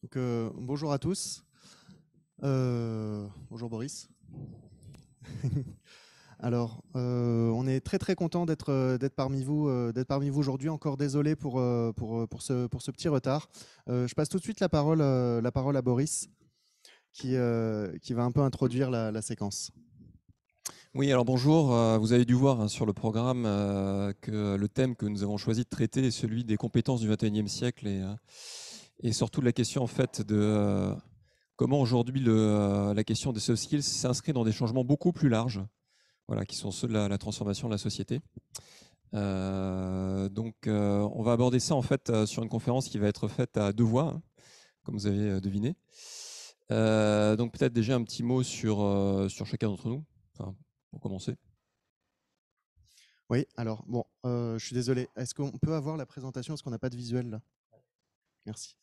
Bonjour à tous. Bonjour Boris. Alors, on est très très content d'être parmi vous aujourd'hui. Encore désolé pour ce petit retard. Je passe tout de suite la parole à Boris qui va un peu introduire la séquence. Oui, alors bonjour. Vous avez dû voir sur le programme que le thème que nous avons choisi de traiter est celui des compétences du XXIe siècle et surtout la question en fait de comment aujourd'hui la question des soft skills s'inscrit dans des changements beaucoup plus larges, voilà, qui sont ceux de la transformation de la société. On va aborder ça en fait sur une conférence qui va être faite à deux voix, hein, comme vous avez deviné. Donc peut-être déjà un petit mot sur chacun d'entre nous, enfin, pour commencer. Oui, alors bon, je suis désolé. Est-ce qu'on peut avoir la présentation? Parce qu'on n'a pas de visuel là. Merci.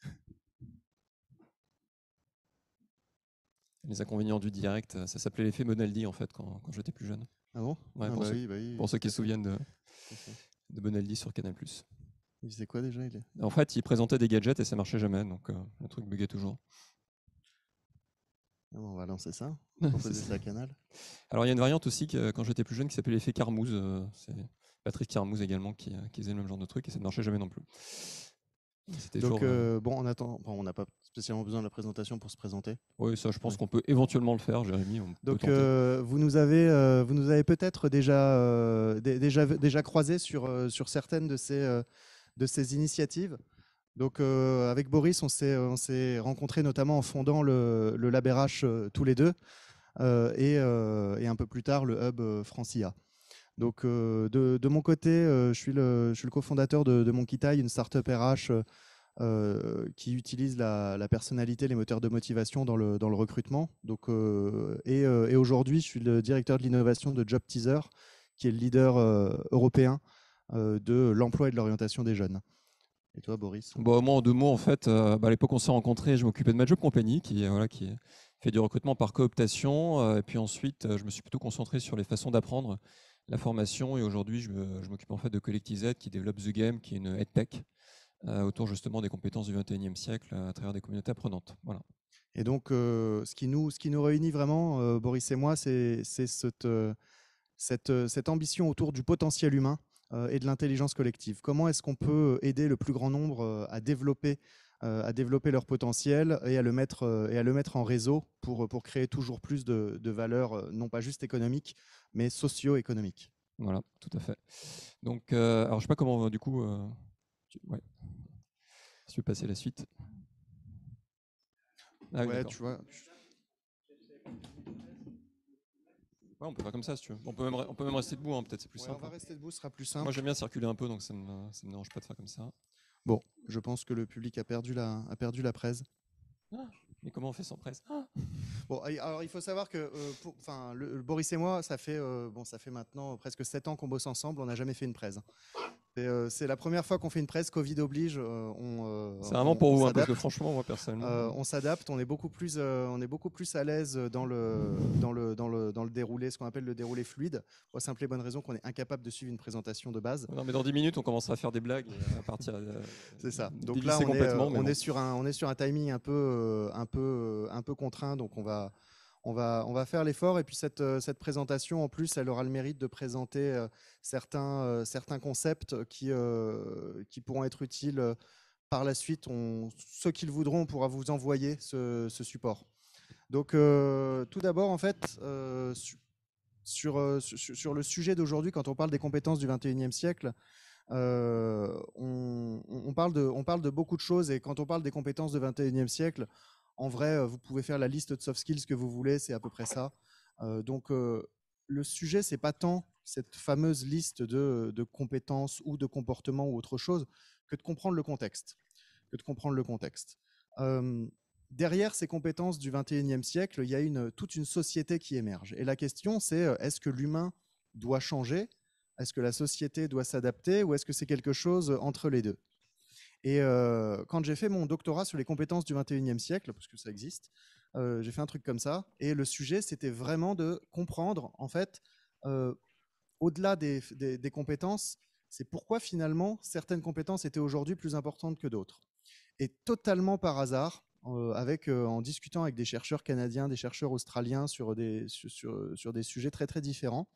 Les inconvénients du direct, ça s'appelait l'effet Bonaldi en fait quand j'étais plus jeune. Ah bon? Ouais, Ah bah oui, pour ceux qui tout à se fait, souviennent tout à fait. de Bonaldi sur Canal+. Il faisait quoi déjà? En fait, il présentait des gadgets et ça marchait jamais, donc le truc buguait toujours. Ah bon, on va lancer ça. On faisait ça à Canal. Alors il y a une variante aussi quand j'étais plus jeune qui s'appelait l'effet Carmouze. C'est Patrick Carmouze également qui faisait le même genre de truc et ça ne marchait jamais non plus. C'était Donc, toujours. bon, en attendant, bon, on n'a pas spécialement besoin de la présentation pour se présenter. Oui, ça, je pense Ouais. qu'on peut éventuellement le faire, Jérémy. On peut Donc, tenter. vous nous avez peut-être déjà croisé sur certaines de ces initiatives. Donc, avec Boris, on s'est rencontrés notamment en fondant le LabRH tous les deux et un peu plus tard le hub Francia. Donc, de mon côté, je suis le cofondateur de Monkey une startup RH qui utilise la personnalité, les moteurs de motivation dans le recrutement. Donc, et aujourd'hui, je suis le directeur de l'innovation de Job Teaser, qui est le leader européen de l'emploi et de l'orientation des jeunes. Et toi, Boris? Bon, moi, en deux mots, en fait, à l'époque, on s'est rencontrés, je m'occupais de ma job company, qui fait du recrutement par cooptation. Et puis ensuite, je me suis plutôt concentré sur les façons d'apprendre la formation. Et aujourd'hui, je m'occupe en fait de Collective Z, qui développe The Game, qui est une EdTech, autour justement des compétences du XXIe siècle à travers des communautés apprenantes. Voilà. Et donc, ce qui nous réunit vraiment, Boris et moi, c'est cette ambition autour du potentiel humain et de l'intelligence collective. Comment est-ce qu'on peut aider le plus grand nombre à développer leur potentiel et à le mettre en réseau pour créer toujours plus de valeur, non pas juste économique, mais socio-économique. Voilà, tout à fait. Donc, alors, je sais pas comment, du coup, ouais, si tu veux passer la suite. Ah oui, Ouais, d'accord. tu vois. Ouais, on peut faire comme ça, si tu veux. On peut même rester debout, hein, peut-être c'est plus Ouais, on simple. va rester debout, ce sera plus Moi, simple. j'aime bien circuler un peu, donc ça me dérange pas de faire comme ça. Bon, je pense que le public a perdu la presse. Ah, mais comment on fait sans presse? Ah. Bon, alors il faut savoir que Boris et moi, ça fait maintenant presque 7 ans qu'on bosse ensemble, on n'a jamais fait une presse. C'est la première fois qu'on fait une presse, Covid oblige, C'est vraiment pour on vous, hein, parce que s'adapte. franchement, moi, personnellement. On s'adapte, on est beaucoup plus à l'aise dans le déroulé, ce qu'on appelle le déroulé fluide, pour la simple et bonne raison qu'on est incapable de suivre une présentation de base. Non, mais dans 10 minutes, on commencera à faire des blagues et à partir. C'est ça. Donc là, Dévisser complètement, mais on est bon. on est sur un timing un peu contraint, donc on va faire l'effort. Et puis cette présentation, en plus, elle aura le mérite de présenter certains concepts qui pourront être utiles par la suite. Ceux qui le voudront, on pourra vous envoyer ce support. Donc, tout d'abord, en fait, sur le sujet d'aujourd'hui, quand on parle des compétences du 21e siècle, on parle de beaucoup de choses. Et quand on parle des compétences du 21e siècle, en vrai, vous pouvez faire la liste de soft skills que vous voulez, c'est à peu près ça. Donc, le sujet, c'est pas tant cette fameuse liste de compétences ou de comportements ou autre chose que de comprendre le contexte. Que de comprendre le contexte. Euh, Derrière ces compétences du 21e siècle, il y a toute une société qui émerge. Et la question, c'est est-ce que l'humain doit changer? Est-ce que la société doit s'adapter ou est-ce que c'est quelque chose entre les deux? Et quand j'ai fait mon doctorat sur les compétences du 21e siècle, parce que ça existe, j'ai fait un truc comme ça. Et le sujet, c'était vraiment de comprendre, en fait, euh, au-delà des compétences, c'est pourquoi finalement certaines compétences étaient aujourd'hui plus importantes que d'autres. Et totalement par hasard, en discutant avec des chercheurs canadiens, des chercheurs australiens sur des sujets très très différents,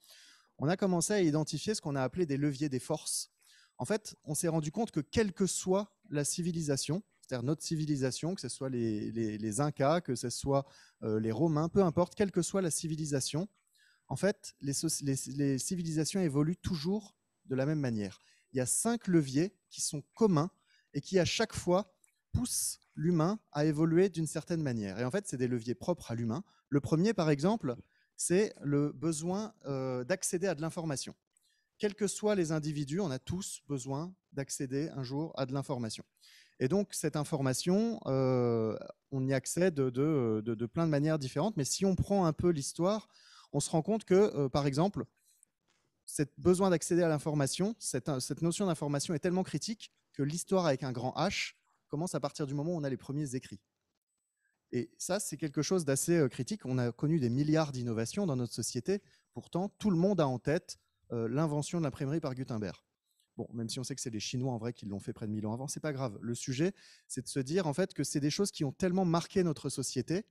on a commencé à identifier ce qu'on a appelé des leviers des forces. En fait, on s'est rendu compte que quelle que soit la civilisation, c'est-à-dire notre civilisation, que ce soit les Incas, que ce soit les Romains, peu importe, quelle que soit la civilisation, en fait, les civilisations évoluent toujours de la même manière. Il y a 5 leviers qui sont communs et qui, à chaque fois, poussent l'humain à évoluer d'une certaine manière. Et en fait, c'est des leviers propres à l'humain. Le premier, par exemple, c'est le besoin d'accéder à de l'information. Quels que soient les individus, on a tous besoin d'accéder un jour à de l'information. Et donc, cette information, on y accède de plein de manières différentes. Mais si on prend un peu l'histoire, on se rend compte que, par exemple, ce besoin d'accéder à l'information, cette notion d'information est tellement critique que l'histoire avec un grand H commence à partir du moment où on a les premiers écrits. Et ça, c'est quelque chose d'assez critique. On a connu des milliards d'innovations dans notre société. Pourtant, tout le monde a en tête l'invention de l'imprimerie par Gutenberg. Bon, même si on sait que c'est les Chinois en vrai qui l'ont fait près de 1000 ans avant, c'est pas grave. Le sujet, c'est de se dire en fait que c'est des choses qui ont tellement marqué notre société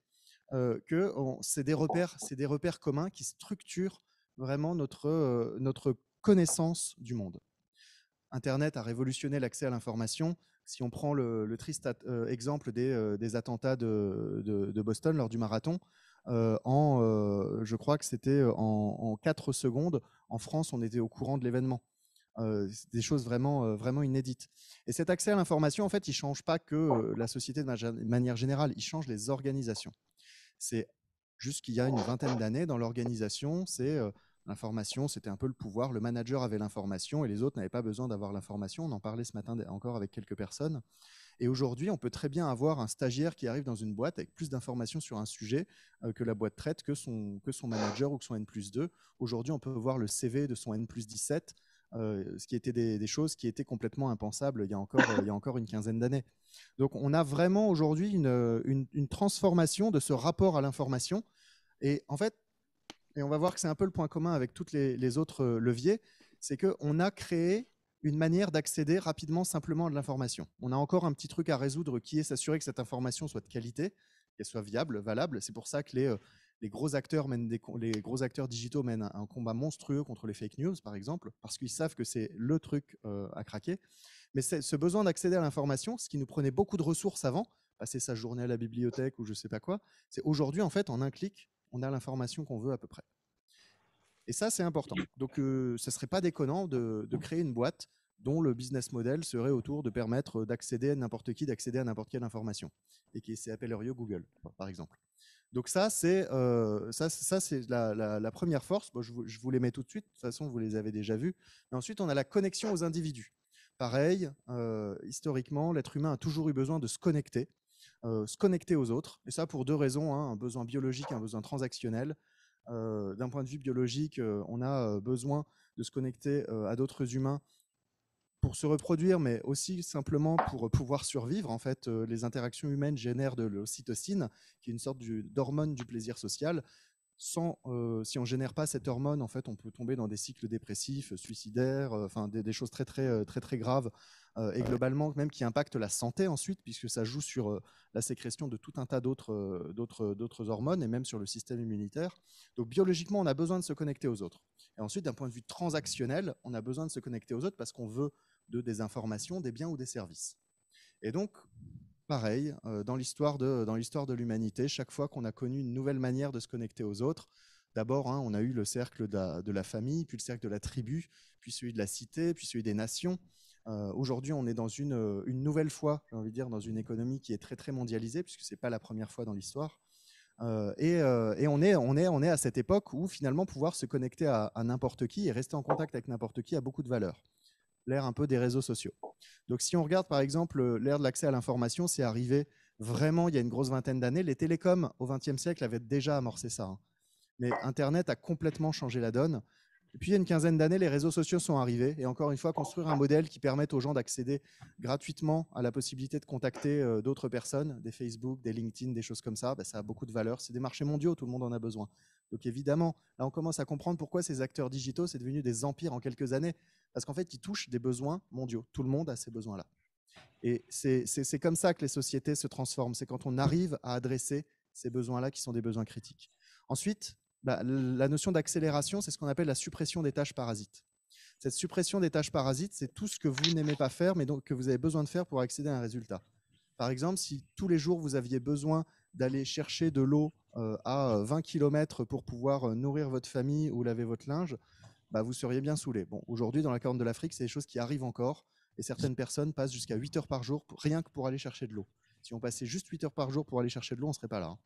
que c'est des repères communs qui structurent vraiment notre connaissance du monde. Internet a révolutionné l'accès à l'information. Si on prend le triste exemple des attentats de Boston lors du marathon, je crois que c'était en 4 secondes, en France, on était au courant de l'événement. Des choses vraiment inédites. Et cet accès à l'information, en fait, il ne change pas que la société de manière générale, il change les organisations. C'est juste qu'il y a une vingtaine d'années, dans l'organisation, l'information, c'était un peu le pouvoir. Le manager avait l'information et les autres n'avaient pas besoin d'avoir l'information. On en parlait ce matin encore avec quelques personnes. Et aujourd'hui, on peut très bien avoir un stagiaire qui arrive dans une boîte avec plus d'informations sur un sujet que la boîte traite que son manager ou que son N+2. Aujourd'hui, on peut voir le CV de son N+17, ce qui étaient des choses qui étaient complètement impensables il y a encore une quinzaine d'années. Donc on a vraiment aujourd'hui une transformation de ce rapport à l'information. Et en fait, et on va voir que c'est un peu le point commun avec tous les autres leviers, c'est qu'on a créé une manière d'accéder rapidement, simplement à de l'information. On a encore un petit truc à résoudre qui est s'assurer que cette information soit de qualité, qu'elle soit viable, valable. C'est pour ça que les gros acteurs digitaux mènent un combat monstrueux contre les fake news, par exemple, parce qu'ils savent que c'est le truc à craquer. Mais ce besoin d'accéder à l'information, ce qui nous prenait beaucoup de ressources avant, passer sa journée à la bibliothèque ou je ne sais pas quoi, c'est aujourd'hui, en fait, en un clic, on a l'information qu'on veut à peu près. Et ça, c'est important. Donc, ce ne serait pas déconnant de créer une boîte dont le business model serait autour de permettre d'accéder à n'importe qui, d'accéder à n'importe quelle information, et qui s'appellerait Google, par exemple. Donc ça, c'est la première force. Bon, je vous les mets tout de suite. De toute façon, vous les avez déjà vus. Mais ensuite, on a la connexion aux individus. Pareil, historiquement, l'être humain a toujours eu besoin de se connecter aux autres. Et ça, pour 2 raisons, hein, un besoin biologique et un besoin transactionnel. D'un point de vue biologique, on a besoin de se connecter à d'autres humains pour se reproduire, mais aussi simplement pour pouvoir survivre. En fait, les interactions humaines génèrent de l'ocytocine, qui est une sorte d'hormone du plaisir social. Si on ne génère pas cette hormone, en fait, on peut tomber dans des cycles dépressifs, suicidaires, enfin des choses très graves, et globalement même qui impactent la santé ensuite, puisque ça joue sur la sécrétion de tout un tas d'autres hormones et même sur le système immunitaire. Donc biologiquement, on a besoin de se connecter aux autres. Et ensuite, d'un point de vue transactionnel, on a besoin de se connecter aux autres parce qu'on veut des informations, des biens ou des services. Et donc, pareil, dans l'histoire de l'humanité, chaque fois qu'on a connu une nouvelle manière de se connecter aux autres, d'abord, hein, on a eu le cercle de la famille, puis le cercle de la tribu, puis celui de la cité, puis celui des nations. Aujourd'hui, on est dans une nouvelle fois, j'ai envie de dire, dans une économie qui est très mondialisée, puisque ce n'est pas la première fois dans l'histoire. Et on est à cette époque où finalement pouvoir se connecter à n'importe qui et rester en contact avec n'importe qui a beaucoup de valeur. L'ère un peu des réseaux sociaux. Donc si on regarde par exemple l'ère de l'accès à l'information, c'est arrivé vraiment il y a une grosse vingtaine d'années. Les télécoms au XXe siècle avaient déjà amorcé ça, hein. Mais Internet a complètement changé la donne. Et puis il y a une quinzaine d'années, les réseaux sociaux sont arrivés. Et encore une fois, construire un modèle qui permette aux gens d'accéder gratuitement à la possibilité de contacter d'autres personnes, des Facebook, des LinkedIn, des choses comme ça, ça a beaucoup de valeur. C'est des marchés mondiaux, tout le monde en a besoin. Donc évidemment, là on commence à comprendre pourquoi ces acteurs digitaux, c'est devenu des empires en quelques années. Parce qu'en fait, ils touchent des besoins mondiaux. Tout le monde a ces besoins-là. Et c'est comme ça que les sociétés se transforment. C'est quand on arrive à adresser ces besoins-là qui sont des besoins critiques. Ensuite, la notion d'accélération, c'est ce qu'on appelle la suppression des tâches parasites. Cette suppression des tâches parasites, c'est tout ce que vous n'aimez pas faire, mais donc que vous avez besoin de faire pour accéder à un résultat. Par exemple, si tous les jours, vous aviez besoin d'aller chercher de l'eau à 20 km pour pouvoir nourrir votre famille ou laver votre linge, vous seriez bien saoulé. Bon, aujourd'hui, dans la Corne de l'Afrique, c'est des choses qui arrivent encore. Et certaines personnes passent jusqu'à 8 heures par jour, rien que pour aller chercher de l'eau. Si on passait juste 8 heures par jour pour aller chercher de l'eau, on ne serait pas là. Hein.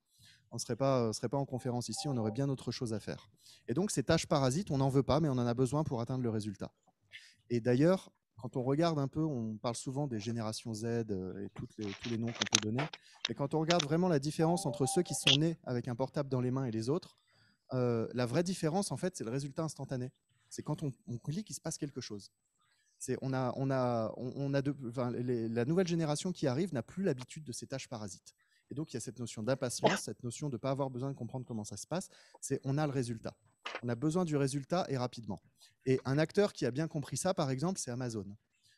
On ne serait pas en conférence ici, on aurait bien autre chose à faire. Et donc, ces tâches parasites, on n'en veut pas, mais on en a besoin pour atteindre le résultat. Et d'ailleurs, quand on regarde un peu, on parle souvent des générations Z et tous les noms qu'on peut donner, mais quand on regarde vraiment la différence entre ceux qui sont nés avec un portable dans les mains et les autres, la vraie différence, en fait, c'est le résultat instantané. C'est quand on clique, il se passe quelque chose. La nouvelle génération qui arrive n'a plus l'habitude de ces tâches parasites. Et donc, il y a cette notion d'impatience, cette notion de ne pas avoir besoin de comprendre comment ça se passe. On a le résultat. On a besoin du résultat et rapidement. Et un acteur qui a bien compris ça, par exemple, c'est Amazon.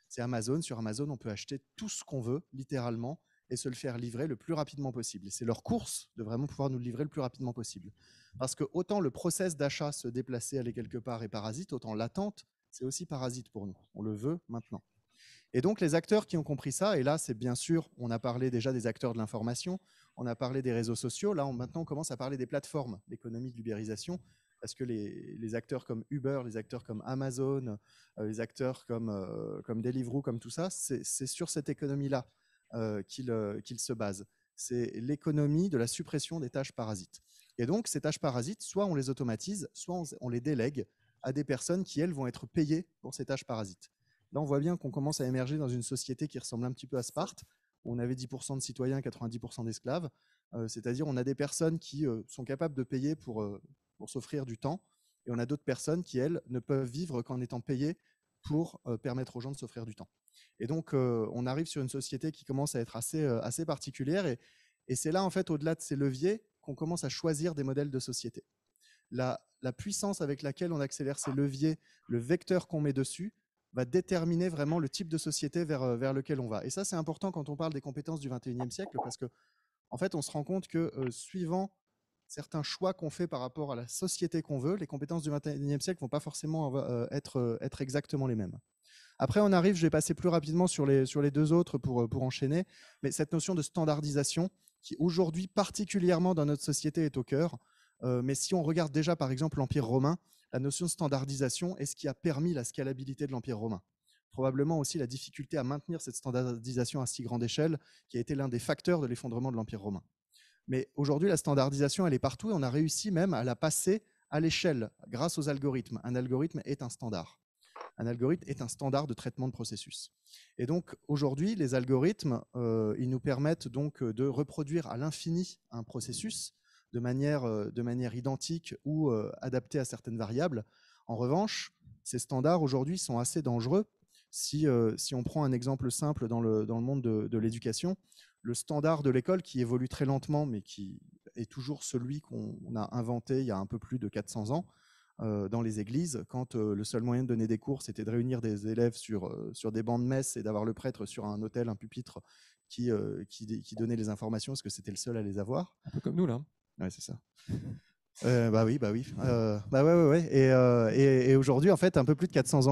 C'est Amazon. Sur Amazon, on peut acheter tout ce qu'on veut, littéralement, et se le faire livrer le plus rapidement possible. Et c'est leur course de vraiment pouvoir nous le livrer le plus rapidement possible. Parce que autant le process d'achat, se déplacer, aller quelque part est parasite, autant l'attente, c'est aussi parasite pour nous. On le veut maintenant. Et donc, les acteurs qui ont compris ça, et là, c'est bien sûr, on a parlé déjà des acteurs de l'information, on a parlé des réseaux sociaux, là, maintenant, on commence à parler des plateformes, l'économie de l'ubérisation, parce que les acteurs comme Uber, les acteurs comme Amazon, les acteurs comme Deliveroo, comme tout ça, c'est sur cette économie-là qu'ils se basent. C'est l'économie de la suppression des tâches parasites. Et donc, ces tâches parasites, soit on les automatise, soit on les délègue à des personnes qui, elles, vont être payées pour ces tâches parasites. Là, on voit bien qu'on commence à émerger dans une société qui ressemble un petit peu à Sparte, où on avait 10% de citoyens, 90% d'esclaves. C'est-à-dire, on a des personnes qui sont capables de payer pour s'offrir du temps, et on a d'autres personnes qui, elles, ne peuvent vivre qu'en étant payées pour permettre aux gens de s'offrir du temps. Et donc, on arrive sur une société qui commence à être assez particulière, et c'est là, en fait, au-delà de ces leviers, qu'on commence à choisir des modèles de société. La puissance avec laquelle on accélère ces leviers, le vecteur qu'on met dessus, va déterminer vraiment le type de société vers lequel on va. Et ça, c'est important quand on parle des compétences du 21e siècle, parce que, en fait, on se rend compte que suivant certains choix qu'on fait par rapport à la société qu'on veut, les compétences du 21e siècle ne vont pas forcément être exactement les mêmes. Après, on arrive, je vais passer plus rapidement sur les deux autres pour enchaîner, mais cette notion de standardisation, qui aujourd'hui, particulièrement dans notre société, est au cœur. Mais si on regarde déjà, par exemple, l'Empire romain, la notion de standardisation est ce qui a permis la scalabilité de l'Empire romain. Probablement aussi la difficulté à maintenir cette standardisation à si grande échelle, qui a été l'un des facteurs de l'effondrement de l'Empire romain. Mais aujourd'hui, la standardisation, elle est partout et on a réussi même à la passer à l'échelle grâce aux algorithmes. Un algorithme est un standard. Un algorithme est un standard de traitement de processus. Et donc, aujourd'hui, les algorithmes, ils nous permettent donc de reproduire à l'infini un processus de manière identique ou adaptée à certaines variables. En revanche, ces standards, aujourd'hui, sont assez dangereux. Si on prend un exemple simple dans le monde de l'éducation, le standard de l'école qui évolue très lentement, mais qui est toujours celui qu'on a inventé il y a un peu plus de 400 ans, dans les églises, quand le seul moyen de donner des cours, c'était de réunir des élèves sur des bancs de messe et d'avoir le prêtre sur un autel, un pupitre, qui donnait les informations, parce que c'était le seul à les avoir. Un peu comme nous, là. Ouais, c'est ça. Oui. Ouais. Et aujourd'hui, en fait, un peu plus de 400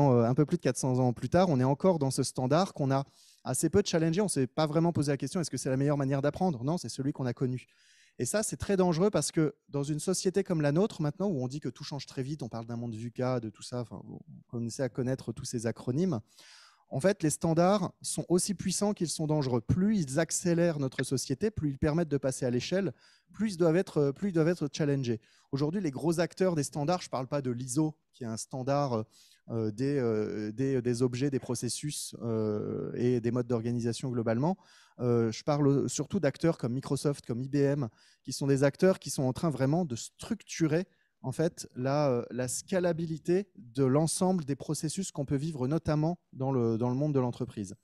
ans plus tard, on est encore dans ce standard qu'on a assez peu challengé. On ne s'est pas vraiment posé la question, est-ce que c'est la meilleure manière d'apprendre? Non, c'est celui qu'on a connu. Et ça, c'est très dangereux parce que dans une société comme la nôtre, maintenant, où on dit que tout change très vite, on parle d'un monde VUCA, de tout ça, vous commencez à connaître tous ces acronymes. En fait, les standards sont aussi puissants qu'ils sont dangereux. Plus ils accélèrent notre société, plus ils permettent de passer à l'échelle, plus ils doivent être challengés. Aujourd'hui, les gros acteurs des standards, je ne parle pas de l'ISO, qui est un standard des objets, des processus et des modes d'organisation globalement. Je parle surtout d'acteurs comme Microsoft, comme IBM, qui sont des acteurs qui sont en train vraiment de structurer en fait la scalabilité de l'ensemble des processus qu'on peut vivre, notamment dans le monde de l'entreprise.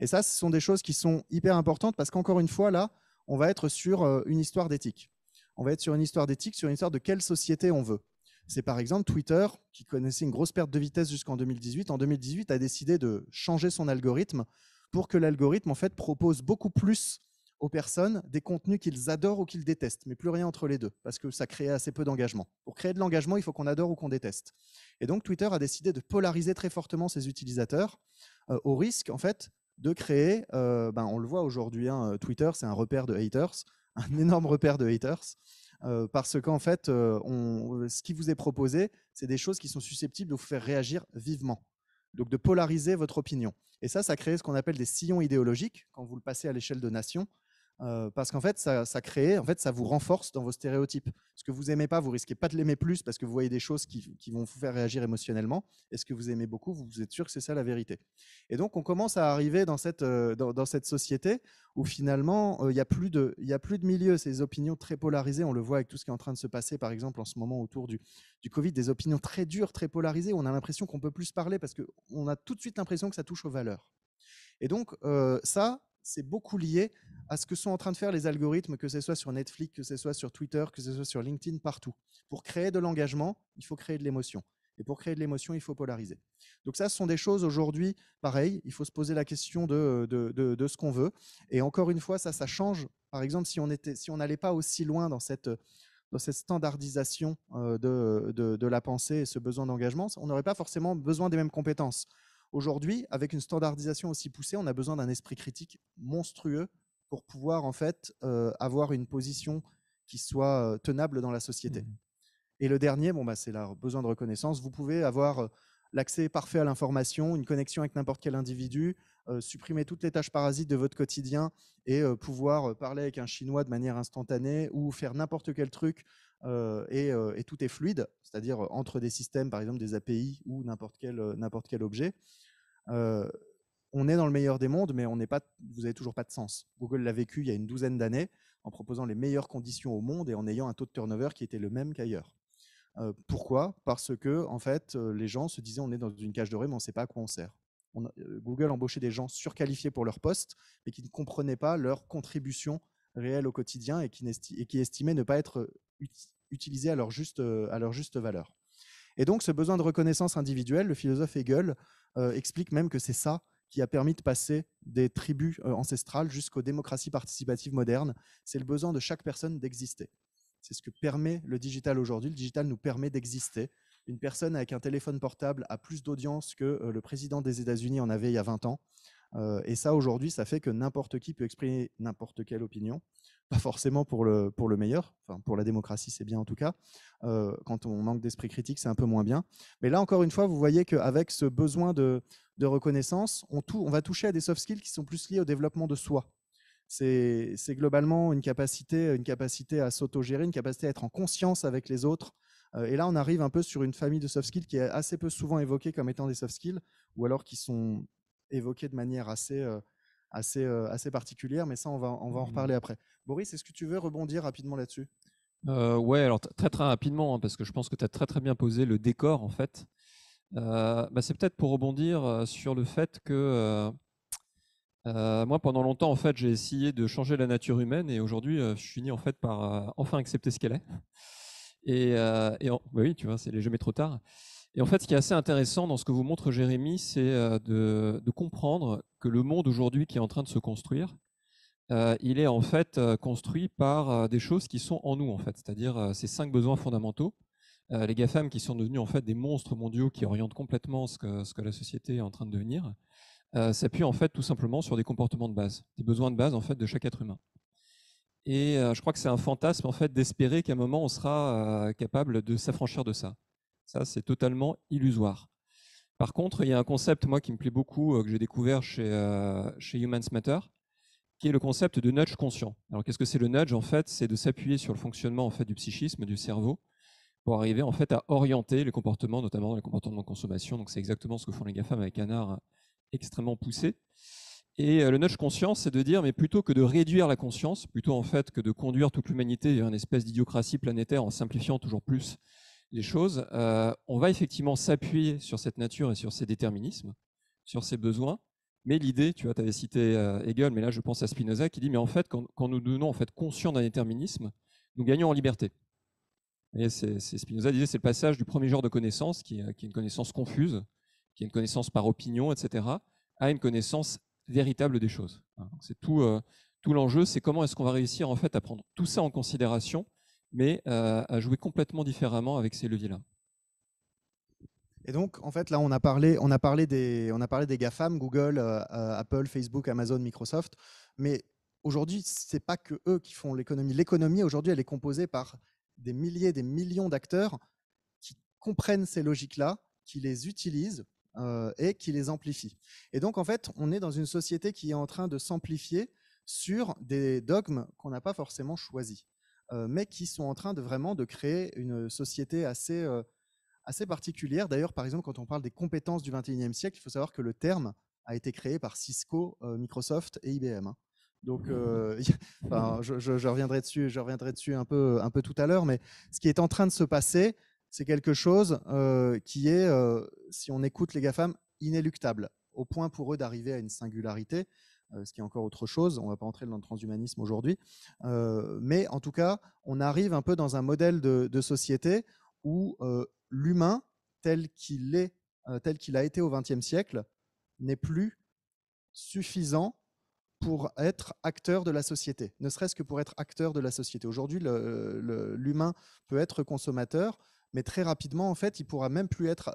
Et ça, ce sont des choses qui sont hyper importantes parce qu'encore une fois, là, on va être sur une histoire d'éthique. On va être sur une histoire d'éthique, sur une histoire de quelle société on veut. C'est par exemple Twitter, qui connaissait une grosse perte de vitesse jusqu'en 2018. En 2018, a décidé de changer son algorithme pour que l'algorithme en fait propose beaucoup plus aux personnes des contenus qu'ils adorent ou qu'ils détestent, mais plus rien entre les deux, parce que ça crée assez peu d'engagement. Pour créer de l'engagement, il faut qu'on adore ou qu'on déteste. Et donc Twitter a décidé de polariser très fortement ses utilisateurs, au risque en fait de créer, on le voit aujourd'hui, hein, Twitter c'est un repère de haters, un énorme repère de haters, parce qu'en fait, ce qui vous est proposé, c'est des choses qui sont susceptibles de vous faire réagir vivement. Donc de polariser votre opinion. Et ça crée ce qu'on appelle des sillons idéologiques quand vous le passez à l'échelle de nations. Parce qu'en fait, ça vous renforce dans vos stéréotypes. Ce que vous aimez pas, vous risquez pas de l'aimer plus parce que vous voyez des choses qui vont vous faire réagir émotionnellement. Et ce que vous aimez beaucoup, vous êtes sûr que c'est ça la vérité. Et donc, on commence à arriver dans cette société où finalement, il n'y a plus de milieu. Ces opinions très polarisées, on le voit avec tout ce qui est en train de se passer, par exemple, en ce moment autour du Covid, des opinions très dures, très polarisées, où on a l'impression qu'on peut plus se parler parce qu'on a tout de suite l'impression que ça touche aux valeurs. Et donc, ça, c'est beaucoup lié à ce que sont en train de faire les algorithmes, que ce soit sur Netflix, que ce soit sur Twitter, que ce soit sur LinkedIn, partout. Pour créer de l'engagement, il faut créer de l'émotion. Et pour créer de l'émotion, il faut polariser. Donc ça, ce sont des choses aujourd'hui, pareil, il faut se poser la question de ce qu'on veut. Et encore une fois, ça change. Par exemple, si on n'allait pas aussi loin dans cette standardisation de la pensée et ce besoin d'engagement, on n'aurait pas forcément besoin des mêmes compétences. Aujourd'hui, avec une standardisation aussi poussée, on a besoin d'un esprit critique monstrueux pour pouvoir en fait avoir une position qui soit tenable dans la société. Et le dernier, c'est le besoin de reconnaissance. Vous pouvez avoir l'accès parfait à l'information, une connexion avec n'importe quel individu, supprimer toutes les tâches parasites de votre quotidien et pouvoir parler avec un Chinois de manière instantanée ou faire n'importe quel truc et tout est fluide, c'est-à-dire entre des systèmes, par exemple des API ou n'importe quel objet. On est dans le meilleur des mondes, mais vous n'avez toujours pas de sens. Google l'a vécu il y a une douzaine d'années en proposant les meilleures conditions au monde et en ayant un taux de turnover qui était le même qu'ailleurs. Pourquoi ? Parce que en fait, les gens se disaient on est dans une cage dorée, mais on ne sait pas à quoi on sert. Google embauchait des gens surqualifiés pour leur poste, mais qui ne comprenaient pas leur contribution réelle au quotidien et qui estimaient ne pas être utilisés à leur juste valeur. Et donc, ce besoin de reconnaissance individuelle, le philosophe Hegel explique même que c'est ça qui a permis de passer des tribus ancestrales jusqu'aux démocraties participatives modernes. C'est le besoin de chaque personne d'exister. C'est ce que permet le digital aujourd'hui. Le digital nous permet d'exister. Une personne avec un téléphone portable a plus d'audience que le président des États-Unis en avait il y a 20 ans. Et ça, aujourd'hui, ça fait que n'importe qui peut exprimer n'importe quelle opinion. Pas forcément pour le meilleur. Enfin, pour la démocratie, c'est bien en tout cas. Quand on manque d'esprit critique, c'est un peu moins bien. Mais là, encore une fois, vous voyez qu'avec ce besoin de reconnaissance, on va toucher à des soft skills qui sont plus liés au développement de soi. C'est globalement une capacité à s'autogérer, une capacité à être en conscience avec les autres. Et là, on arrive un peu sur une famille de soft skills qui est assez peu souvent évoquée comme étant des soft skills, ou alors qui sont évoqués de manière assez particulière, mais ça, on va en reparler après. Boris, est-ce que tu veux rebondir rapidement là-dessus ? Ouais, alors très très rapidement, hein, parce que je pense que tu as très très bien posé le décor en fait. C'est peut-être pour rebondir sur le fait que moi, pendant longtemps, en fait, j'ai essayé de changer la nature humaine et aujourd'hui, je finis en fait par enfin accepter ce qu'elle est. Oui, tu vois, c'est les jamais trop tard. Et en fait, ce qui est assez intéressant dans ce que vous montre Jérémy, c'est de comprendre que le monde aujourd'hui qui est en train de se construire, il est en fait construit par des choses qui sont en nous, en fait, c'est-à-dire ces 5 besoins fondamentaux. Les GAFAM qui sont devenus en fait des monstres mondiaux qui orientent complètement ce que la société est en train de devenir, s'appuient en fait tout simplement sur des comportements de base, des besoins de base en fait de chaque être humain. Et je crois que c'est un fantasme en fait d'espérer qu'à un moment on sera capable de s'affranchir de ça. Ça, c'est totalement illusoire. Par contre, il y a un concept moi qui me plaît beaucoup que j'ai découvert chez Humans Matter, qui est le concept de nudge conscient. Alors qu'est-ce que c'est le nudge ? En fait, c'est de s'appuyer sur le fonctionnement en fait du psychisme, du cerveau, pour arriver en fait à orienter les comportements, notamment les comportements de consommation. Donc c'est exactement ce que font les GAFAM avec un art extrêmement poussé. Et le nudge conscient, c'est de dire, mais plutôt que de réduire la conscience, plutôt en fait que de conduire toute l'humanité vers une espèce d'idiocratie planétaire en simplifiant toujours plus les choses, on va effectivement s'appuyer sur cette nature et sur ces déterminismes, sur ces besoins. Mais l'idée, tu vois, tu avais cité Hegel, mais là je pense à Spinoza qui dit, mais en fait, quand nous devenons en fait conscients d'un déterminisme, nous gagnons en liberté. Et Spinoza disait, c'est le passage du premier genre de connaissance, qui est une connaissance confuse, qui est une connaissance par opinion, etc., à une connaissance véritable des choses. C'est tout l'enjeu, c'est comment est-ce qu'on va réussir en fait à prendre tout ça en considération, mais à jouer complètement différemment avec ces leviers-là. Et donc, en fait, là, on a parlé des GAFAM, Google, Apple, Facebook, Amazon, Microsoft. Mais aujourd'hui, ce n'est pas que eux qui font l'économie. L'économie, aujourd'hui, elle est composée par des milliers, des millions d'acteurs qui comprennent ces logiques-là, qui les utilisent et qui les amplifient. Et donc, en fait, on est dans une société qui est en train de s'amplifier sur des dogmes qu'on n'a pas forcément choisis, mais qui sont en train de vraiment de créer une société assez particulière. D'ailleurs, par exemple, quand on parle des compétences du XXIe siècle, il faut savoir que le terme a été créé par Cisco, Microsoft et IBM. Donc, enfin, je reviendrai dessus un peu tout à l'heure, mais ce qui est en train de se passer, c'est quelque chose qui est, si on écoute les GAFAM, inéluctable, au point pour eux d'arriver à une singularité, ce qui est encore autre chose. On ne va pas entrer dans le transhumanisme aujourd'hui. Mais en tout cas, on arrive un peu dans un modèle de société où l'humain, tel qu'il a été au XXe siècle, n'est plus suffisant pour être acteur de la société, ne serait-ce que pour être acteur de la société. Aujourd'hui, l'humain peut être consommateur, mais très rapidement, en fait, il pourra même plus être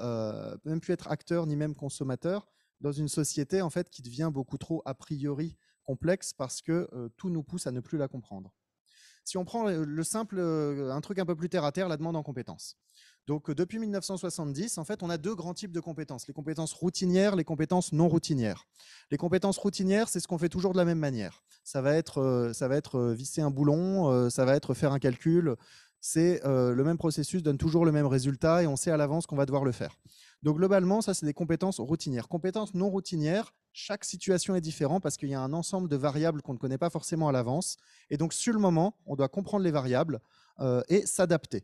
acteur ni même consommateur dans une société en fait qui devient beaucoup trop a priori complexe parce que tout nous pousse à ne plus la comprendre. Si on prend un truc un peu plus terre à terre, la demande en compétences. Donc, depuis 1970, en fait, on a deux grands types de compétences. Les compétences routinières, les compétences non routinières. Les compétences routinières, c'est ce qu'on fait toujours de la même manière. Ça va être visser un boulon, ça va être faire un calcul. C'est le même processus, donne toujours le même résultat et on sait à l'avance qu'on va devoir le faire. Donc, globalement, ça, c'est des compétences routinières. Compétences non routinières, chaque situation est différente parce qu'il y a un ensemble de variables qu'on ne connaît pas forcément à l'avance. Et donc, sur le moment, on doit comprendre les variables et s'adapter.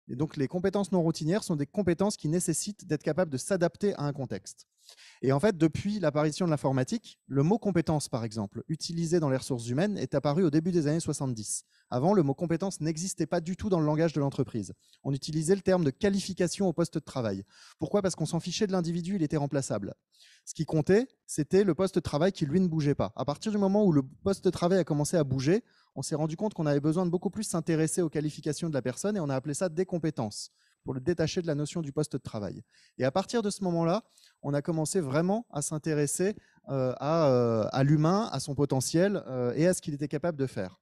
Et donc, les compétences non routinières sont des compétences qui nécessitent d'être capable de s'adapter à un contexte. Et en fait, depuis l'apparition de l'informatique, le mot compétence, par exemple, utilisé dans les ressources humaines, est apparu au début des années 70. Avant, le mot compétence n'existait pas du tout dans le langage de l'entreprise. On utilisait le terme de qualification au poste de travail. Pourquoi ? Parce qu'on s'en fichait de l'individu, il était remplaçable. Ce qui comptait, c'était le poste de travail qui, lui, ne bougeait pas. À partir du moment où le poste de travail a commencé à bouger, on s'est rendu compte qu'on avait besoin de beaucoup plus s'intéresser aux qualifications de la personne et on a appelé ça des compétences pour le détacher de la notion du poste de travail. Et à partir de ce moment-là, on a commencé vraiment à s'intéresser à l'humain, à son potentiel et à ce qu'il était capable de faire.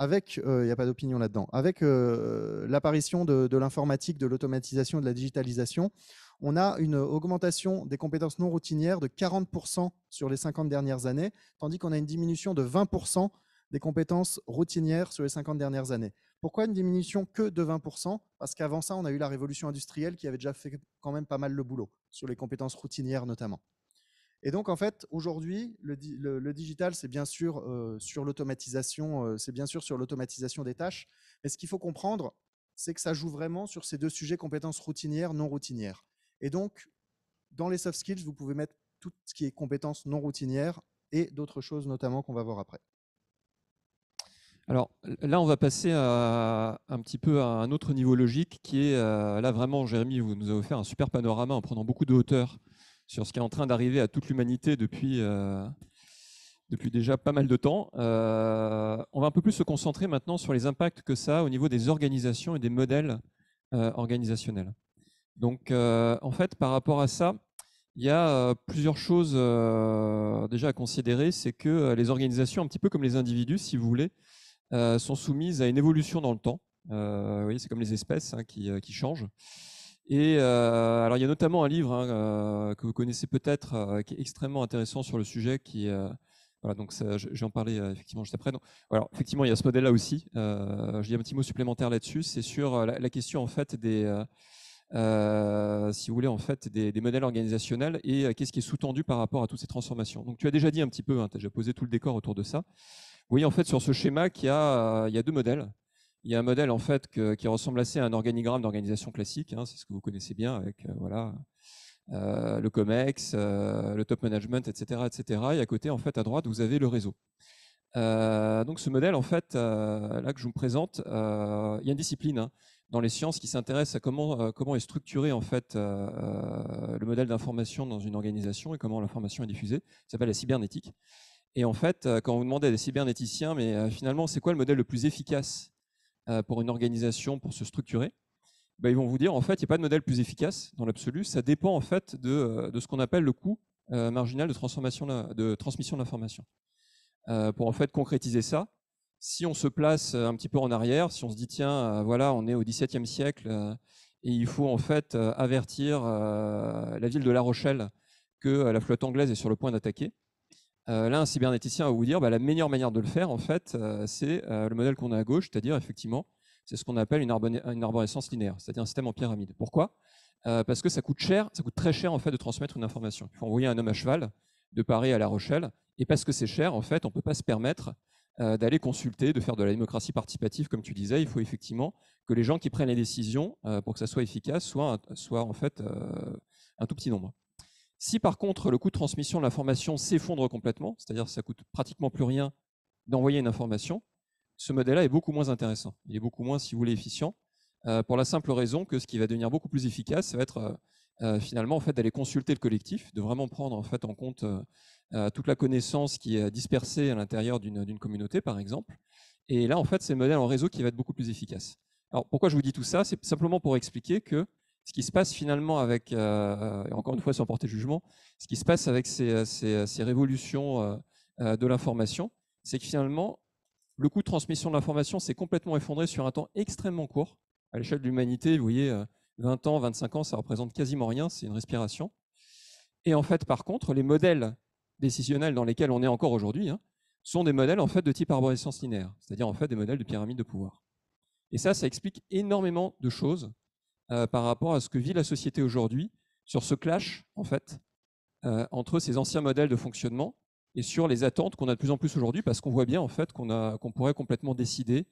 Avec, il n'y a pas d'opinion là-dedans, avec l'apparition de l'informatique, de l'automatisation, de la digitalisation, on a une augmentation des compétences non routinières de 40% sur les 50 dernières années, tandis qu'on a une diminution de 20% des compétences routinières sur les 50 dernières années. Pourquoi une diminution que de 20%? Parce qu'avant ça, on a eu la révolution industrielle qui avait déjà fait quand même pas mal le boulot, sur les compétences routinières notamment. Et donc, en fait, aujourd'hui, le digital, c'est bien sûr sur l'automatisation, des tâches. Mais ce qu'il faut comprendre, c'est que ça joue vraiment sur ces deux sujets, compétences routinières, non routinières. Et donc, dans les soft skills, vous pouvez mettre tout ce qui est compétences non routinières et d'autres choses, notamment, qu'on va voir après. Alors là, on va passer un petit peu à un autre niveau logique qui est, là vraiment, Jérémy, vous nous avez offert un super panorama en prenant beaucoup de hauteur sur ce qui est en train d'arriver à toute l'humanité depuis déjà pas mal de temps. On va un peu plus se concentrer maintenant sur les impacts que ça a au niveau des organisations et des modèles organisationnels. Donc, en fait, par rapport à ça, il y a plusieurs choses déjà à considérer. C'est que les organisations, un petit peu comme les individus, si vous voulez, sont soumises à une évolution dans le temps. Vous voyez, c'est comme les espèces qui changent. Et alors, il y a notamment un livre que vous connaissez peut-être, qui est extrêmement intéressant sur le sujet, voilà, donc j'en parlais effectivement juste après. Donc, alors, effectivement, il y a ce modèle-là aussi. Je dis un petit mot supplémentaire là-dessus. C'est sur la question en fait si vous voulez, en fait, des modèles organisationnels et qu'est-ce qui est sous-tendu par rapport à toutes ces transformations. Donc, tu as déjà dit un petit peu, tu as déjà posé tout le décor autour de ça. Vous voyez en fait sur ce schéma qu'il y a deux modèles. Il y a un modèle en fait qui ressemble assez à un organigramme d'organisation classique, c'est ce que vous connaissez bien avec voilà, le COMEX, le top management, etc., etc. Et à côté, en fait, à droite, vous avez le réseau. Donc ce modèle, en fait, là que je vous présente, il y a une discipline dans les sciences qui s'intéresse à comment est structuré en fait le modèle d'information dans une organisation et comment l'information est diffusée. Ça s'appelle la cybernétique. Et en fait, quand vous demandez à des cybernéticiens, mais finalement, c'est quoi le modèle le plus efficace pour une organisation pour se structurer, ben, ils vont vous dire en fait, il n'y a pas de modèle plus efficace dans l'absolu. Ça dépend en fait de ce qu'on appelle le coût marginal de transmission de l'information. Pour en fait concrétiser ça, si on se place un petit peu en arrière, si on se dit tiens, voilà, on est au XVIIe siècle et il faut en fait avertir la ville de La Rochelle que la flotte anglaise est sur le point d'attaquer. Là, un cybernéticien va vous dire bah, la meilleure manière de le faire, en fait, c'est le modèle qu'on a à gauche, c'est-à-dire effectivement, c'est ce qu'on appelle une arborescence linéaire, c'est-à-dire un système en pyramide. Pourquoi ? Parce que ça coûte très cher en fait de transmettre une information. Il faut envoyer un homme à cheval de Paris à La Rochelle, et parce que c'est cher, en fait, on ne peut pas se permettre d'aller consulter, de faire de la démocratie participative, comme tu disais. Il faut effectivement que les gens qui prennent les décisions pour que ça soit efficace soient en fait un tout petit nombre. Si par contre le coût de transmission de l'information s'effondre complètement, c'est-à-dire que ça coûte pratiquement plus rien d'envoyer une information, ce modèle-là est beaucoup moins intéressant. Il est beaucoup moins, si vous voulez, efficient, pour la simple raison que ce qui va devenir beaucoup plus efficace, ça va être finalement en fait, d'aller consulter le collectif, de vraiment prendre en fait, en compte toute la connaissance qui est dispersée à l'intérieur d'une communauté, par exemple. Et là, en fait, c'est le modèle en réseau qui va être beaucoup plus efficace. Alors, pourquoi je vous dis tout ça ? C'est simplement pour expliquer que ce qui se passe finalement avec, et encore une fois sans porter jugement, ce qui se passe avec ces révolutions de l'information, c'est que finalement, le coût de transmission de l'information s'est complètement effondré sur un temps extrêmement court. À l'échelle de l'humanité, vous voyez, 20 ans, 25 ans, ça représente quasiment rien, c'est une respiration. Et en fait, par contre, les modèles décisionnels dans lesquels on est encore aujourd'hui sont des modèles en fait, de type arborescence linéaire, c'est-à-dire en fait des modèles de pyramide de pouvoir. Et ça explique énormément de choses par rapport à ce que vit la société aujourd'hui sur ce clash en fait entre ces anciens modèles de fonctionnement et sur les attentes qu'on a de plus en plus aujourd'hui, parce qu'on voit bien en fait qu'on pourrait complètement décider,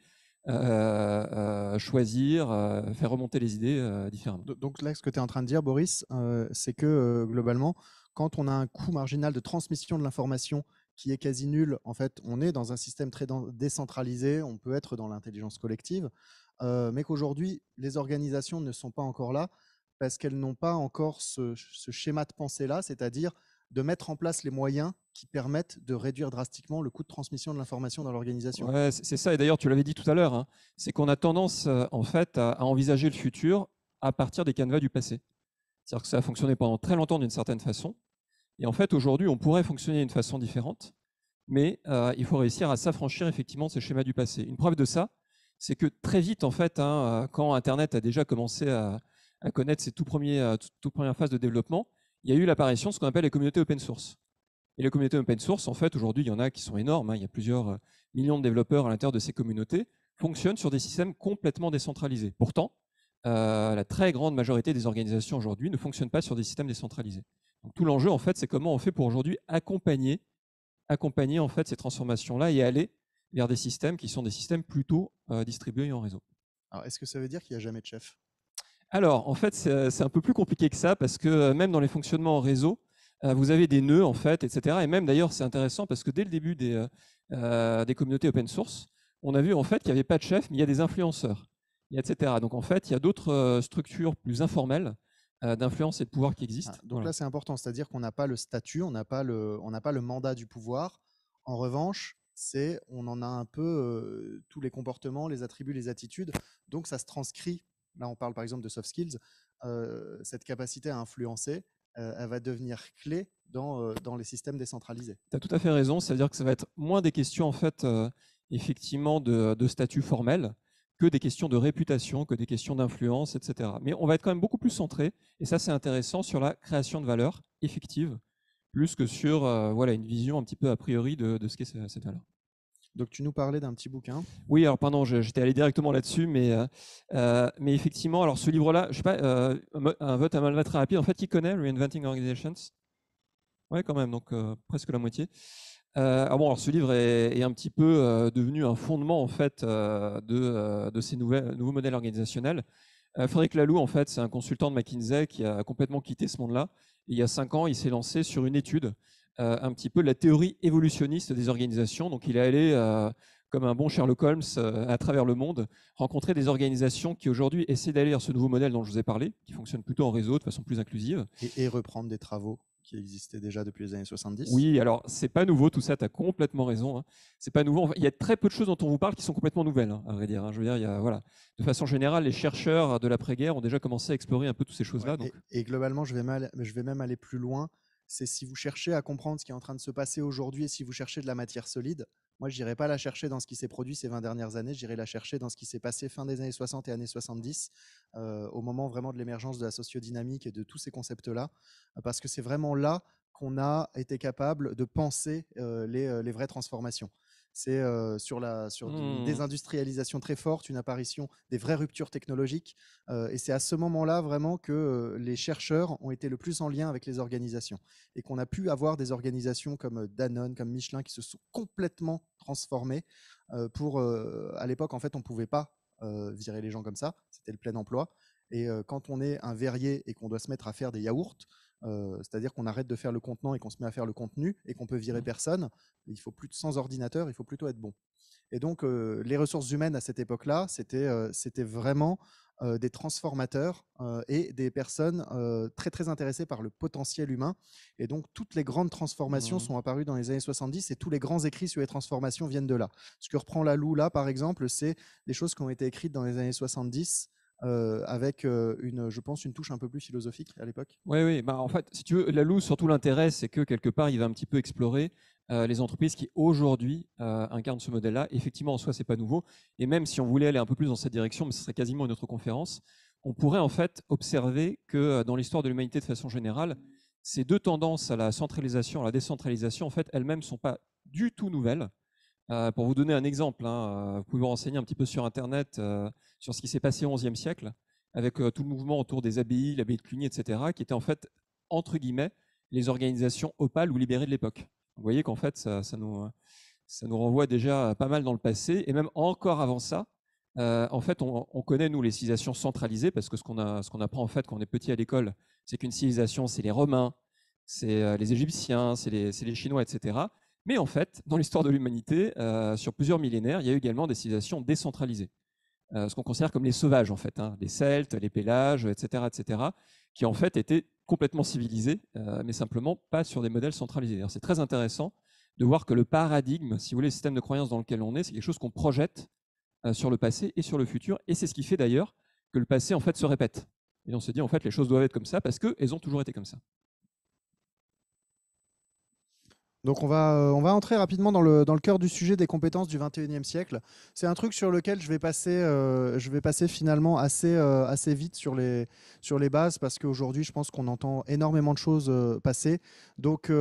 choisir, faire remonter les idées différemment. Donc là, ce que tu es en train de dire, Boris, c'est que globalement, quand on a un coût marginal de transmission de l'information qui est quasi nul, en fait, on est dans un système très décentralisé, on peut être dans l'intelligence collective, mais qu'aujourd'hui, les organisations ne sont pas encore là parce qu'elles n'ont pas encore ce schéma de pensée-là, c'est-à-dire de mettre en place les moyens qui permettent de réduire drastiquement le coût de transmission de l'information dans l'organisation. Ouais, c'est ça, et d'ailleurs tu l'avais dit tout à l'heure, c'est qu'on a tendance en fait à envisager le futur à partir des canevas du passé. C'est-à-dire que ça a fonctionné pendant très longtemps d'une certaine façon, et en fait aujourd'hui on pourrait fonctionner d'une façon différente, mais il faut réussir à s'affranchir effectivement de ces schémas du passé. Une preuve de ça, c'est que très vite en fait, quand Internet a déjà commencé à connaître ses toutes premières phases de développement, il y a eu l'apparition de ce qu'on appelle les communautés open source. Et les communautés open source, en fait, aujourd'hui, il y en a qui sont énormes. Il y a plusieurs millions de développeurs à l'intérieur de ces communautés, fonctionnent sur des systèmes complètement décentralisés. Pourtant, la très grande majorité des organisations aujourd'hui ne fonctionnent pas sur des systèmes décentralisés. Donc, tout l'enjeu, en fait, c'est comment on fait pour aujourd'hui accompagner en fait, ces transformations-là et aller vers des systèmes qui sont des systèmes plutôt distribués en réseau. Alors, est-ce que ça veut dire qu'il n'y a jamais de chef ? Alors, en fait, c'est un peu plus compliqué que ça parce que même dans les fonctionnements en réseau, vous avez des nœuds, en fait, etc. Et même, d'ailleurs, c'est intéressant parce que dès le début des communautés open source, on a vu, en fait, qu'il n'y avait pas de chef, mais il y a des influenceurs, etc. Donc, en fait, il y a d'autres structures plus informelles d'influence et de pouvoir qui existent. Donc voilà. Là, c'est important, c'est-à-dire qu'on n'a pas le statut, on n'a pas le mandat du pouvoir. En revanche, on en a un peu tous les comportements, les attributs, les attitudes. Donc, ça se transcrit. Là, on parle par exemple de soft skills. Cette capacité à influencer, elle va devenir clé dans les systèmes décentralisés. Tu as tout à fait raison. C'est-à-dire que ça va être moins des questions, en fait, effectivement, de statut formel que des questions de réputation, que des questions d'influence, etc. Mais on va être quand même beaucoup plus centré, et ça c'est intéressant, sur la création de valeur effective, plus que sur voilà, une vision un petit peu a priori de ce qu'est cette valeur. Donc tu nous parlais d'un petit bouquin. Oui, alors pardon, j'étais allé directement là-dessus, mais effectivement, alors ce livre-là, je sais pas, un vote à main levée très rapide, en fait, qui connaît Reinventing Organizations? Oui, quand même, donc presque la moitié. Alors ce livre est un petit peu devenu un fondement en fait de ces nouveaux modèles organisationnels. Frédéric Laloux, en fait, c'est un consultant de McKinsey qui a complètement quitté ce monde-là. Il y a 5 ans, il s'est lancé sur une étude un petit peu de la théorie évolutionniste des organisations. Donc il est allé comme un bon Sherlock Holmes à travers le monde, rencontrer des organisations qui aujourd'hui essaient d'aller vers ce nouveau modèle dont je vous ai parlé, qui fonctionne plutôt en réseau de façon plus inclusive. Et reprendre des travaux qui existaient déjà depuis les années 70. Oui, alors c'est pas nouveau tout ça, tu as complètement raison. Hein. C'est pas nouveau. Il y a très peu de choses dont on vous parle qui sont complètement nouvelles, hein, à vrai dire. Hein. Je veux dire, voilà. De façon générale, les chercheurs de l'après-guerre ont déjà commencé à explorer un peu toutes ces choses-là. Ouais, et globalement, je vais même aller plus loin. C'est si vous cherchez à comprendre ce qui est en train de se passer aujourd'hui et si vous cherchez de la matière solide, moi, je n'irai pas la chercher dans ce qui s'est produit ces 20 dernières années, j'irai la chercher dans ce qui s'est passé fin des années 60 et années 70, au moment vraiment de l'émergence de la sociodynamique et de tous ces concepts-là, parce que c'est vraiment là qu'on a été capable de penser les vraies transformations. C'est sur une désindustrialisation très forte, une apparition des vraies ruptures technologiques. Et c'est à ce moment-là vraiment que les chercheurs ont été le plus en lien avec les organisations. Et qu'on a pu avoir des organisations comme Danone, comme Michelin, qui se sont complètement transformées. À l'époque, en fait, on ne pouvait pas virer les gens comme ça. C'était le plein emploi. Et quand on est un verrier et qu'on doit se mettre à faire des yaourts, c'est-à-dire qu'on arrête de faire le contenant et qu'on se met à faire le contenu et qu'on peut virer personne, il faut plus de 100 ordinateurs, il faut plutôt être bon. Et donc, les ressources humaines à cette époque-là, c'était vraiment des transformateurs et des personnes très, très intéressées par le potentiel humain. Et donc, toutes les grandes transformations sont apparues dans les années 70 et tous les grands écrits sur les transformations viennent de là. Ce que reprend Laloux là, par exemple, c'est des choses qui ont été écrites dans les années 70 avec je pense, une touche un peu plus philosophique à l'époque. Oui. Bah, en fait, si tu veux, Laloux, surtout l'intérêt, c'est que quelque part, il va un petit peu explorer les entreprises qui aujourd'hui incarnent ce modèle-là. Effectivement, en soi, c'est pas nouveau. Et même si on voulait aller un peu plus dans cette direction, mais ce serait quasiment une autre conférence, on pourrait en fait observer que dans l'histoire de l'humanité de façon générale, ces deux tendances à la centralisation, à la décentralisation, en fait, elles-mêmes sont pas du tout nouvelles. Pour vous donner un exemple, hein, vous pouvez vous renseigner un petit peu sur Internet sur ce qui s'est passé au XIe siècle, avec tout le mouvement autour des abbayes, l'abbaye de Cluny, etc., qui étaient en fait, entre guillemets, les organisations opales ou libérées de l'époque. Vous voyez qu'en fait, ça nous renvoie déjà pas mal dans le passé, et même encore avant ça, en fait, on connaît, nous, les civilisations centralisées, parce que ce qu'on apprend en fait quand on est petit à l'école, c'est qu'une civilisation, c'est les Romains, c'est les Égyptiens, c'est les Chinois, etc., mais en fait, dans l'histoire de l'humanité, sur plusieurs millénaires, il y a eu également des civilisations décentralisées. Ce qu'on considère comme les sauvages, en fait, hein, les Celtes, les Pélages, etc., qui en fait étaient complètement civilisés, mais simplement pas sur des modèles centralisés. C'est très intéressant de voir que le paradigme, si vous voulez, le système de croyance dans lequel on est, c'est quelque chose qu'on projette sur le passé et sur le futur, et c'est ce qui fait d'ailleurs que le passé, en fait, se répète. Et on se dit, en fait, les choses doivent être comme ça parce qu'elles ont toujours été comme ça. Donc on va entrer rapidement dans le cœur du sujet des compétences du 21e siècle. C'est un truc sur lequel je vais passer finalement assez vite sur les bases parce qu'aujourd'hui je pense qu'on entend énormément de choses passer. Donc ces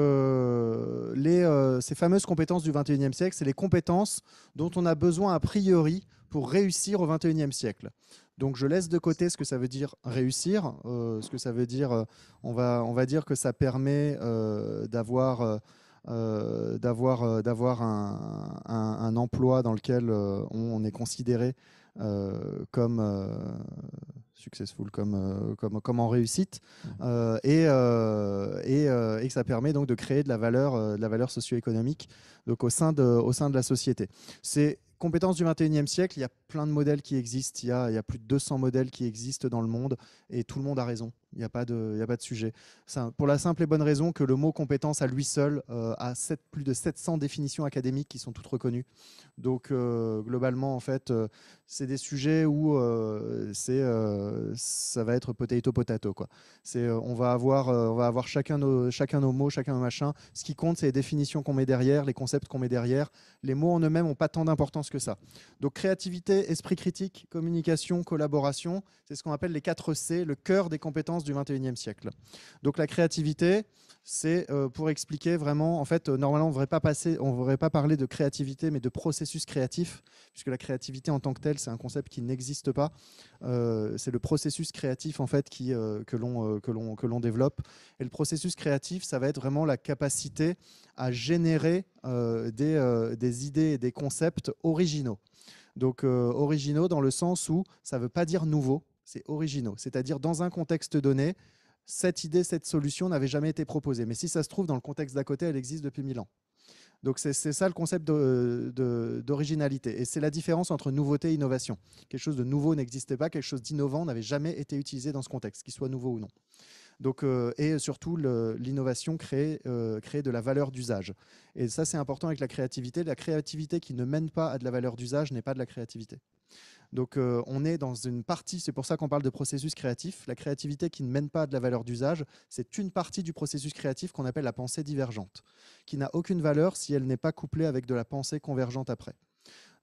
fameuses compétences du 21e siècle, c'est les compétences dont on a besoin a priori pour réussir au 21e siècle. Donc je laisse de côté ce que ça veut dire réussir, ce que ça veut dire, on va dire que ça permet d'avoir un emploi dans lequel on est considéré comme successful, comme en réussite, et que ça permet donc de créer de la valeur socio-économique donc au sein de la société. C'est compétences du 21e siècle, il y a plein de modèles qui existent, il y a plus de 200 modèles qui existent dans le monde et tout le monde a raison. Il n'y a pas de sujet. Pour la simple et bonne raison que le mot compétence à lui seul a plus de 700 définitions académiques qui sont toutes reconnues. Donc globalement, en fait, c'est des sujets où ça va être potato, quoi. On va avoir chacun nos mots, chacun nos machins. Ce qui compte, c'est les définitions qu'on met derrière, les concepts qu'on met derrière. Les mots en eux-mêmes n'ont pas tant d'importance que ça. Donc créativité, esprit critique, communication, collaboration, c'est ce qu'on appelle les 4 C, le cœur des compétences du 21e siècle. Donc la créativité, c'est pour expliquer vraiment, en fait, normalement, on ne devrait pas parler de créativité, mais de processus créatif, puisque la créativité en tant que telle, c'est un concept qui n'existe pas. C'est le processus créatif, en fait, que l'on développe. Et le processus créatif, ça va être vraiment la capacité à générer des idées et des concepts originaux. Donc originaux dans le sens où ça ne veut pas dire nouveau, c'est originaux. C'est-à-dire dans un contexte donné, cette idée, cette solution n'avait jamais été proposée. Mais si ça se trouve, dans le contexte d'à côté, elle existe depuis 1000 ans. Donc c'est ça le concept d'originalité. Et c'est la différence entre nouveauté et innovation. Quelque chose de nouveau n'existait pas, quelque chose d'innovant n'avait jamais été utilisé dans ce contexte, qu'il soit nouveau ou non. Donc, et surtout, l'innovation crée de la valeur d'usage. Et ça, c'est important avec la créativité. La créativité qui ne mène pas à de la valeur d'usage n'est pas de la créativité. Donc, on est dans une partie, c'est pour ça qu'on parle de processus créatif. La créativité qui ne mène pas à de la valeur d'usage, c'est une partie du processus créatif qu'on appelle la pensée divergente, qui n'a aucune valeur si elle n'est pas couplée avec de la pensée convergente après.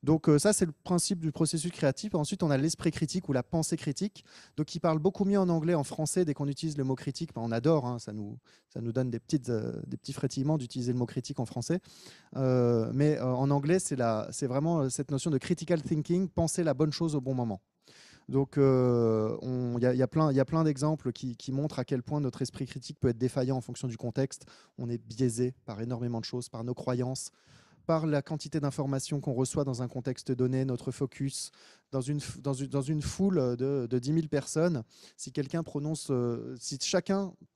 Donc ça, c'est le principe du processus créatif. Ensuite, on a l'esprit critique ou la pensée critique, donc qui parle beaucoup mieux en anglais, en français. Dès qu'on utilise le mot critique, on adore, hein, ça nous donne des petits frétillements d'utiliser le mot critique en français. Mais en anglais, c'est vraiment cette notion de critical thinking, penser la bonne chose au bon moment. Donc, il y a plein d'exemples qui montrent à quel point notre esprit critique peut être défaillant en fonction du contexte. On est biaisé par énormément de choses, par nos croyances, par la quantité d'informations qu'on reçoit dans un contexte donné, notre focus, dans une foule de 10 000 personnes, si quelqu'un prononce, si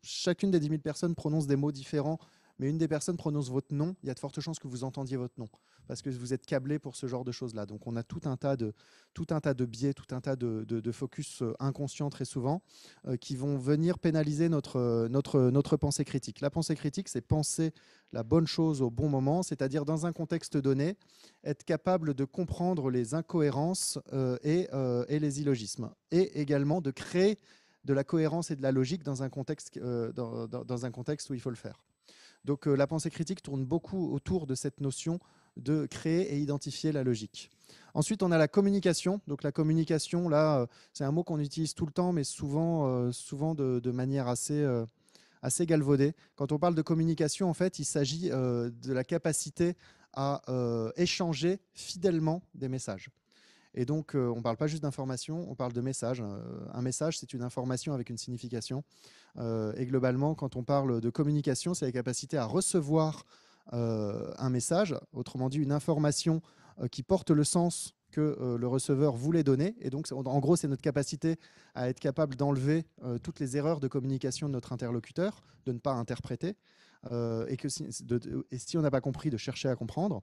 chacune des 10 000 personnes prononce des mots différents, mais une des personnes prononce votre nom, il y a de fortes chances que vous entendiez votre nom, parce que vous êtes câblé pour ce genre de choses-là. Donc on a tout un tas de biais, tout un tas de focus inconscients très souvent, qui vont venir pénaliser notre pensée critique. La pensée critique, c'est penser la bonne chose au bon moment, c'est-à-dire dans un contexte donné, être capable de comprendre les incohérences et les illogismes, et également de créer de la cohérence et de la logique dans un contexte, dans un contexte où il faut le faire. Donc la pensée critique tourne beaucoup autour de cette notion de créer et identifier la logique. Ensuite, on a la communication. Donc la communication, là, c'est un mot qu'on utilise tout le temps, mais souvent de manière assez galvaudée. Quand on parle de communication, en fait, il s'agit de la capacité à échanger fidèlement des messages. Et donc, on ne parle pas juste d'information, on parle de message. Un message, c'est une information avec une signification. Et globalement, quand on parle de communication, c'est la capacité à recevoir un message, autrement dit une information qui porte le sens que le receveur voulait donner. Et donc, en gros, c'est notre capacité à être capable d'enlever toutes les erreurs de communication de notre interlocuteur, de ne pas interpréter. Et si on n'a pas compris, de chercher à comprendre,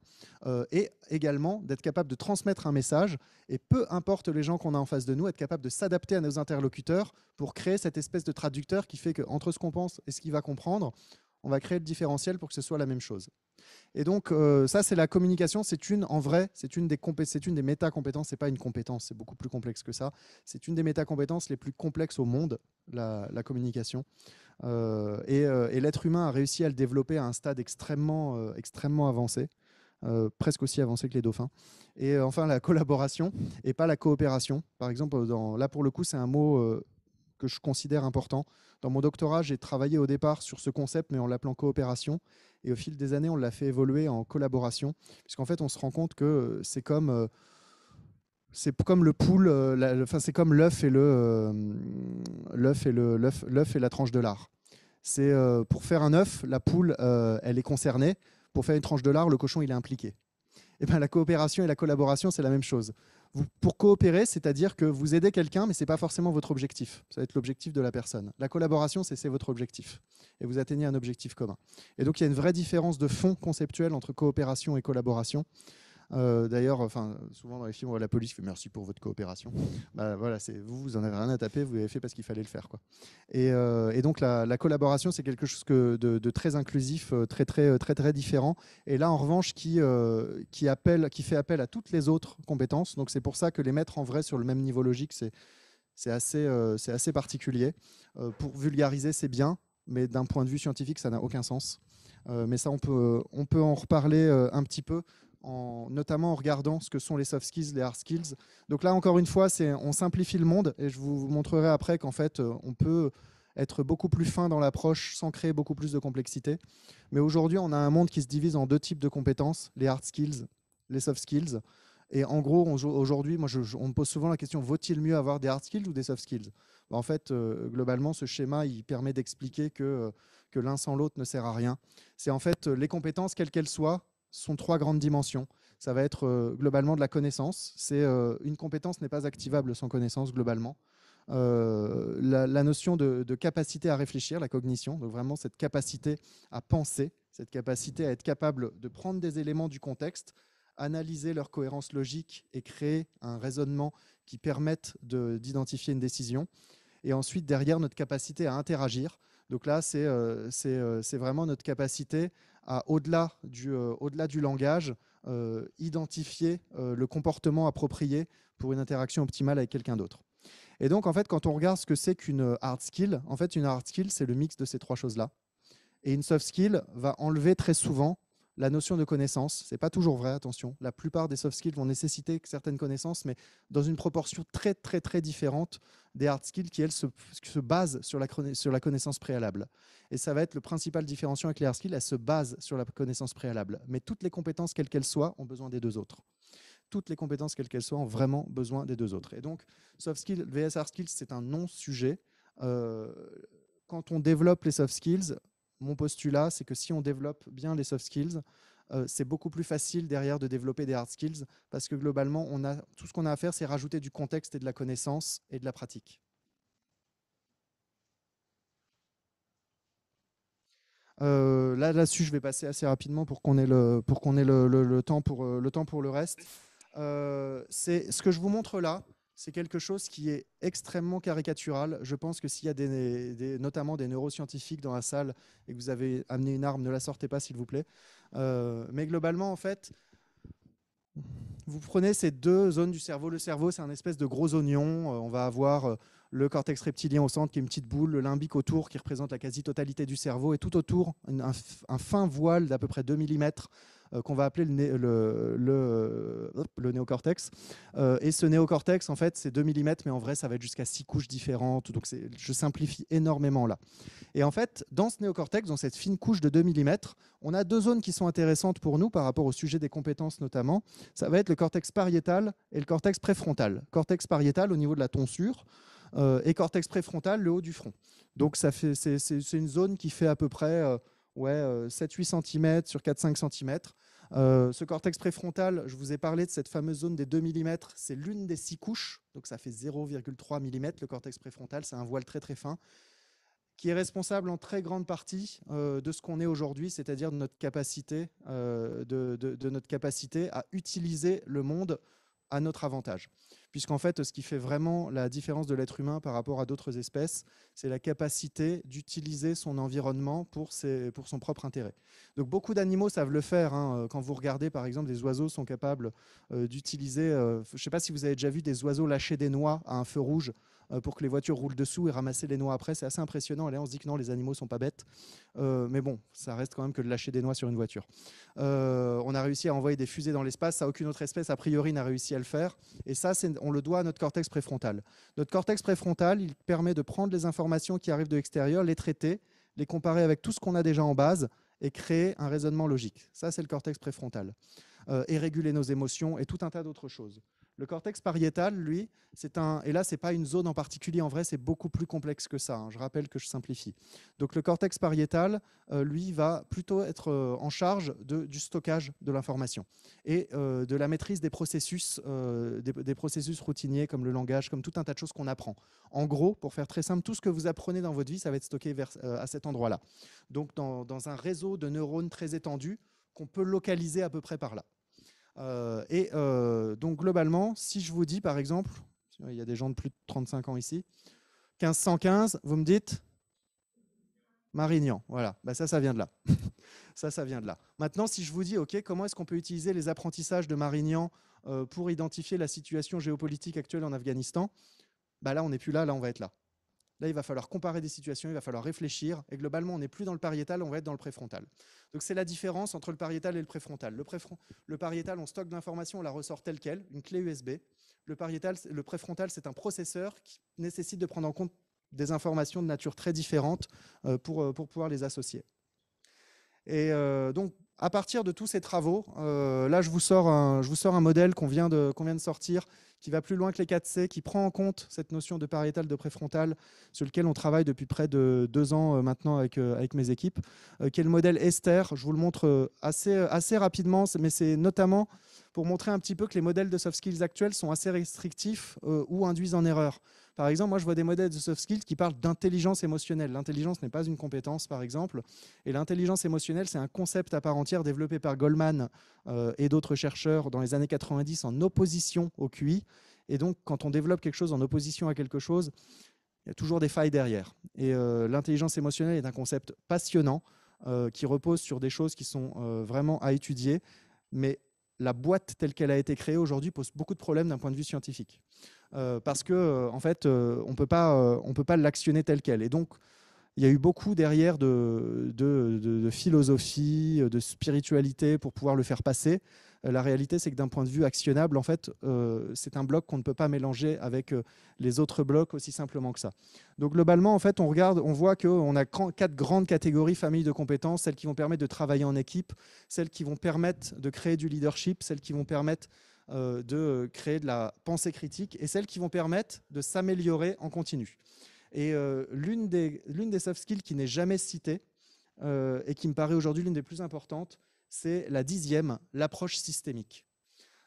et également d'être capable de transmettre un message, et peu importe les gens qu'on a en face de nous, être capable de s'adapter à nos interlocuteurs pour créer cette espèce de traducteur qui fait qu'entre ce qu'on pense et ce qu'il va comprendre, on va créer le différentiel pour que ce soit la même chose. Et donc, ça, c'est la communication. En vrai, c'est une des méta-compétences. Ce n'est pas une compétence, c'est beaucoup plus complexe que ça. C'est une des méta-compétences les plus complexes au monde, la communication. Et l'être humain a réussi à le développer à un stade extrêmement avancé, presque aussi avancé que les dauphins. Et enfin, la collaboration et pas la coopération. Par exemple, là, pour le coup, c'est un mot que je considère important. Dans mon doctorat, j'ai travaillé au départ sur ce concept, mais en l'appelant coopération. Et au fil des années, on l'a fait évoluer en collaboration, puisqu'en fait, on se rend compte que c'est comme le poule, c'est comme l'œuf et la tranche de lard. C'est pour faire un œuf, la poule, elle est concernée. Pour faire une tranche de lard, le cochon, il est impliqué. Et ben, la coopération et la collaboration, c'est la même chose. Pour coopérer, c'est-à-dire que vous aidez quelqu'un, mais ce n'est pas forcément votre objectif. Ça va être l'objectif de la personne. La collaboration, c'est votre objectif. Et vous atteignez un objectif commun. Et donc, il y a une vraie différence de fond conceptuel entre coopération et collaboration. D'ailleurs, souvent dans les films, la police fait merci pour votre coopération. Bah, voilà, vous en avez rien à taper, vous l'avez fait parce qu'il fallait le faire, quoi. Et donc la collaboration, c'est quelque chose de très inclusif, très différent. Et là, en revanche, qui fait appel à toutes les autres compétences. Donc c'est pour ça que les mettre en vrai sur le même niveau logique, c'est assez particulier. Pour vulgariser, c'est bien, mais d'un point de vue scientifique, ça n'a aucun sens. Mais ça, on peut en reparler un petit peu, notamment en regardant ce que sont les soft skills, les hard skills. Donc là, encore une fois, on simplifie le monde, et je vous montrerai après qu'en fait, on peut être beaucoup plus fin dans l'approche sans créer beaucoup plus de complexité. Mais aujourd'hui, on a un monde qui se divise en deux types de compétences, les hard skills, les soft skills. Et en gros, aujourd'hui, on me pose souvent la question, vaut-il mieux avoir des hard skills ou des soft skills? En fait, globalement, ce schéma, il permet d'expliquer que l'un sans l'autre ne sert à rien. C'est en fait les compétences, quelles qu'elles soient, sont trois grandes dimensions. Ça va être globalement de la connaissance. Une compétence n'est pas activable sans connaissance globalement. La notion de capacité à réfléchir, la cognition, donc vraiment cette capacité à penser cette capacité à être capable de prendre des éléments du contexte, analyser leur cohérence logique et créer un raisonnement qui permette d'identifier une décision. Et ensuite, derrière, notre capacité à interagir. Donc là, c'est vraiment notre capacité à, au-delà du langage, identifier le comportement approprié pour une interaction optimale avec quelqu'un d'autre. Et donc, en fait, quand on regarde ce que c'est qu'une hard skill, en fait, une hard skill, c'est le mix de ces trois choses-là. Et une soft skill va enlever très souvent la notion de connaissance. Ce n'est pas toujours vrai, attention. La plupart des soft skills vont nécessiter certaines connaissances, mais dans une proportion très, très, très différente des hard skills qui, elles, se basent sur la connaissance préalable. Et ça va être le principal différenciant avec les hard skills, elles se basent sur la connaissance préalable. Mais toutes les compétences, quelles qu'elles soient, ont besoin des deux autres. Toutes les compétences, quelles qu'elles soient, ont vraiment besoin des deux autres. Et donc, soft skills vs hard skills, c'est un non-sujet. Quand on développe les soft skills, mon postulat, c'est que si on développe bien les soft skills, c'est beaucoup plus facile derrière de développer des hard skills parce que globalement, tout ce qu'on a à faire, c'est rajouter du contexte et de la connaissance et de la pratique. Là-dessus, je vais passer assez rapidement pour qu'on ait le temps pour le reste. Ce que je vous montre là, c'est quelque chose qui est extrêmement caricatural. Je pense que s'il y a notamment des neuroscientifiques dans la salle et que vous avez amené une arme, ne la sortez pas, s'il vous plaît. Mais globalement, en fait, vous prenez ces deux zones du cerveau. Le cerveau, c'est un espèce de gros oignon. On va avoir le cortex reptilien au centre, qui est une petite boule, le limbique autour, qui représente la quasi-totalité du cerveau, et tout autour, un fin voile d'à peu près 2 mm, qu'on va appeler le néocortex. Et ce néocortex, en fait, c'est 2 mm, mais en vrai, ça va être jusqu'à 6 couches différentes. Donc, je simplifie énormément là. Et en fait, dans ce néocortex, dans cette fine couche de 2 mm, on a deux zones qui sont intéressantes pour nous par rapport au sujet des compétences notamment. Ça va être le cortex pariétal et le cortex préfrontal. Cortex pariétal au niveau de la tonsure et cortex préfrontal, le haut du front. Donc, c'est une zone qui fait à peu près 7-8 cm sur 4-5 cm. Ce cortex préfrontal, je vous ai parlé de cette fameuse zone des 2 mm, c'est l'une des 6 couches, donc ça fait 0,3 mm. Le cortex préfrontal, c'est un voile très très fin, qui est responsable en très grande partie de ce qu'on est aujourd'hui, c'est-à-dire de notre capacité, de notre capacité à utiliser le monde à notre avantage. Puisqu'en fait, ce qui fait vraiment la différence de l'être humain par rapport à d'autres espèces, c'est la capacité d'utiliser son environnement pour son propre intérêt. Donc beaucoup d'animaux savent le faire. Hein. Quand vous regardez, par exemple, des oiseaux sont capables d'utiliser... je ne sais pas si vous avez déjà vu des oiseaux lâcher des noix à un feu rouge pour que les voitures roulent dessous et ramasser les noix après. C'est assez impressionnant. Et là, on se dit que non, les animaux ne sont pas bêtes. Mais bon, ça reste quand même que de lâcher des noix sur une voiture. On a réussi à envoyer des fusées dans l'espace. Ça, aucune autre espèce, a priori, n'a réussi à le faire. Et ça, on le doit à notre cortex préfrontal. Notre cortex préfrontal, il permet de prendre les informations qui arrivent de l'extérieur, les traiter, les comparer avec tout ce qu'on a déjà en base et créer un raisonnement logique. Ça, c'est le cortex préfrontal. Et réguler nos émotions et tout un tas d'autres choses. Le cortex pariétal, lui, et là, ce n'est pas une zone en particulier. En vrai, c'est beaucoup plus complexe que ça. Hein. Je rappelle que je simplifie. Donc, le cortex pariétal, lui, va plutôt être en charge du stockage de l'information et de la maîtrise des processus routiniers comme le langage, comme tout un tas de choses qu'on apprend. En gros, pour faire très simple, tout ce que vous apprenez dans votre vie, ça va être stocké à cet endroit-là. Donc, dans un réseau de neurones très étendu qu'on peut localiser à peu près par là. Donc globalement, si je vous dis par exemple, il y a des gens de plus de 35 ans ici, 1515, vous me dites Marignan, voilà, bah ça vient de là. ça vient de là. Maintenant, si je vous dis, ok, comment est-ce qu'on peut utiliser les apprentissages de Marignan pour identifier la situation géopolitique actuelle en Afghanistan, bah là on n'est plus là, là on va être là. Là, il va falloir comparer des situations, il va falloir réfléchir. Et globalement, on n'est plus dans le pariétal, on va être dans le préfrontal. Donc, c'est la différence entre le pariétal et le préfrontal. Le pariétal, on stocke de l'information, on la ressort telle qu'elle, une clé USB. Le préfrontal, c'est un processeur qui nécessite de prendre en compte des informations de nature très différente pour pouvoir les associer. Et donc, à partir de tous ces travaux, là, je vous sors un modèle qu'on vient de sortir, qui va plus loin que les 4C, qui prend en compte cette notion de pariétal, de préfrontal, sur lequel on travaille depuis près de 2 ans maintenant avec mes équipes, qui est le modèle Esther. Je vous le montre assez rapidement, mais c'est notamment pour montrer un petit peu que les modèles de soft skills actuels sont assez restrictifs ou induisent en erreur. Par exemple, moi, je vois des modèles de soft skills qui parlent d'intelligence émotionnelle. L'intelligence n'est pas une compétence, par exemple. Et l'intelligence émotionnelle, c'est un concept à part entière développé par Goleman et d'autres chercheurs dans les années 90 en opposition au QI. Et donc, quand on développe quelque chose en opposition à quelque chose, il y a toujours des failles derrière. Et l'intelligence émotionnelle est un concept passionnant qui repose sur des choses qui sont vraiment à étudier. Mais la boîte telle qu'elle a été créée aujourd'hui pose beaucoup de problèmes d'un point de vue scientifique. Parce que en fait, on ne peut pas l'actionner telle qu'elle. Et donc, il y a eu beaucoup derrière de philosophie, de spiritualité pour pouvoir le faire passer. La réalité, c'est que d'un point de vue actionnable, en fait, c'est un bloc qu'on ne peut pas mélanger avec les autres blocs aussi simplement que ça. Donc globalement, en fait, on voit qu'on a 4 grandes catégories, familles de compétences, celles qui vont permettre de travailler en équipe, celles qui vont permettre de créer du leadership, celles qui vont permettre de créer de la pensée critique et celles qui vont permettre de s'améliorer en continu. Et l'une des soft skills qui n'est jamais citée et qui me paraît aujourd'hui l'une des plus importantes, c'est la 10e, l'approche systémique.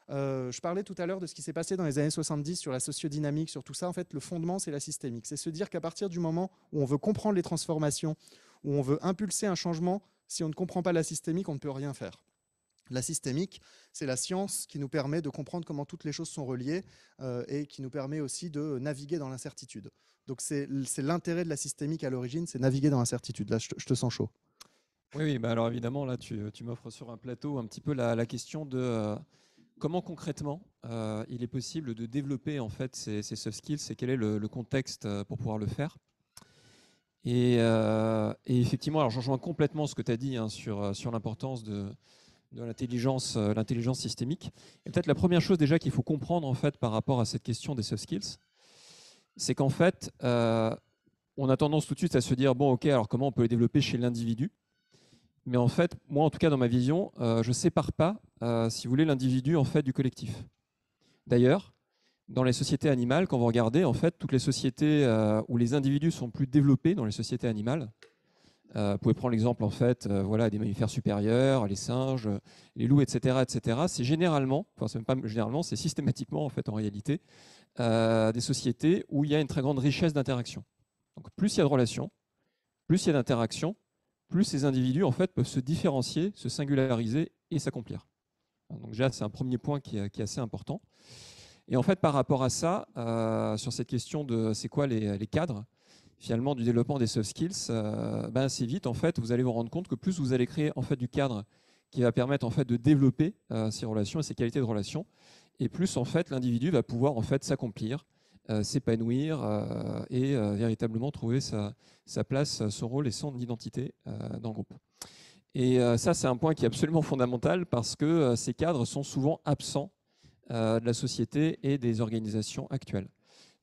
Je parlais tout à l'heure de ce qui s'est passé dans les années 70 sur la sociodynamique, sur tout ça. En fait, le fondement, c'est la systémique. C'est se dire qu'à partir du moment où on veut comprendre les transformations, où on veut impulser un changement, si on ne comprend pas la systémique, on ne peut rien faire. La systémique, c'est la science qui nous permet de comprendre comment toutes les choses sont reliées et qui nous permet aussi de naviguer dans l'incertitude. Donc c'est l'intérêt de la systémique à l'origine, c'est naviguer dans l'incertitude. Là, je te sens chaud. Oui, bah alors évidemment, là, tu m'offres sur un plateau un petit peu la question de comment concrètement il est possible de développer en fait ces soft skills et quel est le contexte pour pouvoir le faire. Et effectivement, alors je rejoins complètement ce que tu as dit sur l'importance de l'intelligence systémique. Et peut-être la première chose déjà qu'il faut comprendre en fait par rapport à cette question des soft skills, c'est qu'en fait, on a tendance tout de suite à se dire bon, ok, alors comment on peut les développer chez l'individu? Mais en fait, moi, en tout cas, dans ma vision, je ne sépare pas, si vous voulez, l'individu en fait du collectif. D'ailleurs, dans les sociétés animales, quand vous regardez, en fait, toutes les sociétés où les individus sont plus développés dans les sociétés animales, vous pouvez prendre l'exemple en fait, voilà, des mammifères supérieurs, les singes, les loups, etc., etc. C'est généralement, enfin, c'est même pas généralement, c'est systématiquement en fait, en réalité, des sociétés où il y a une très grande richesse d'interaction. Donc, plus il y a de relations, plus il y a d'interactions, plus ces individus en fait, peuvent se différencier, se singulariser et s'accomplir. Donc déjà, c'est un premier point qui est assez important. Et en fait, par rapport à ça, sur cette question de c'est quoi les cadres finalement du développement des soft skills, assez vite, en fait, vous allez vous rendre compte que plus vous allez créer en fait, du cadre qui va permettre en fait, de développer ces relations et ces qualités de relations, et plus en fait, l'individu va pouvoir en fait, s'accomplir, s'épanouir et véritablement trouver sa place, son rôle et son identité dans le groupe. Et ça, c'est un point qui est absolument fondamental parce que ces cadres sont souvent absents de la société et des organisations actuelles.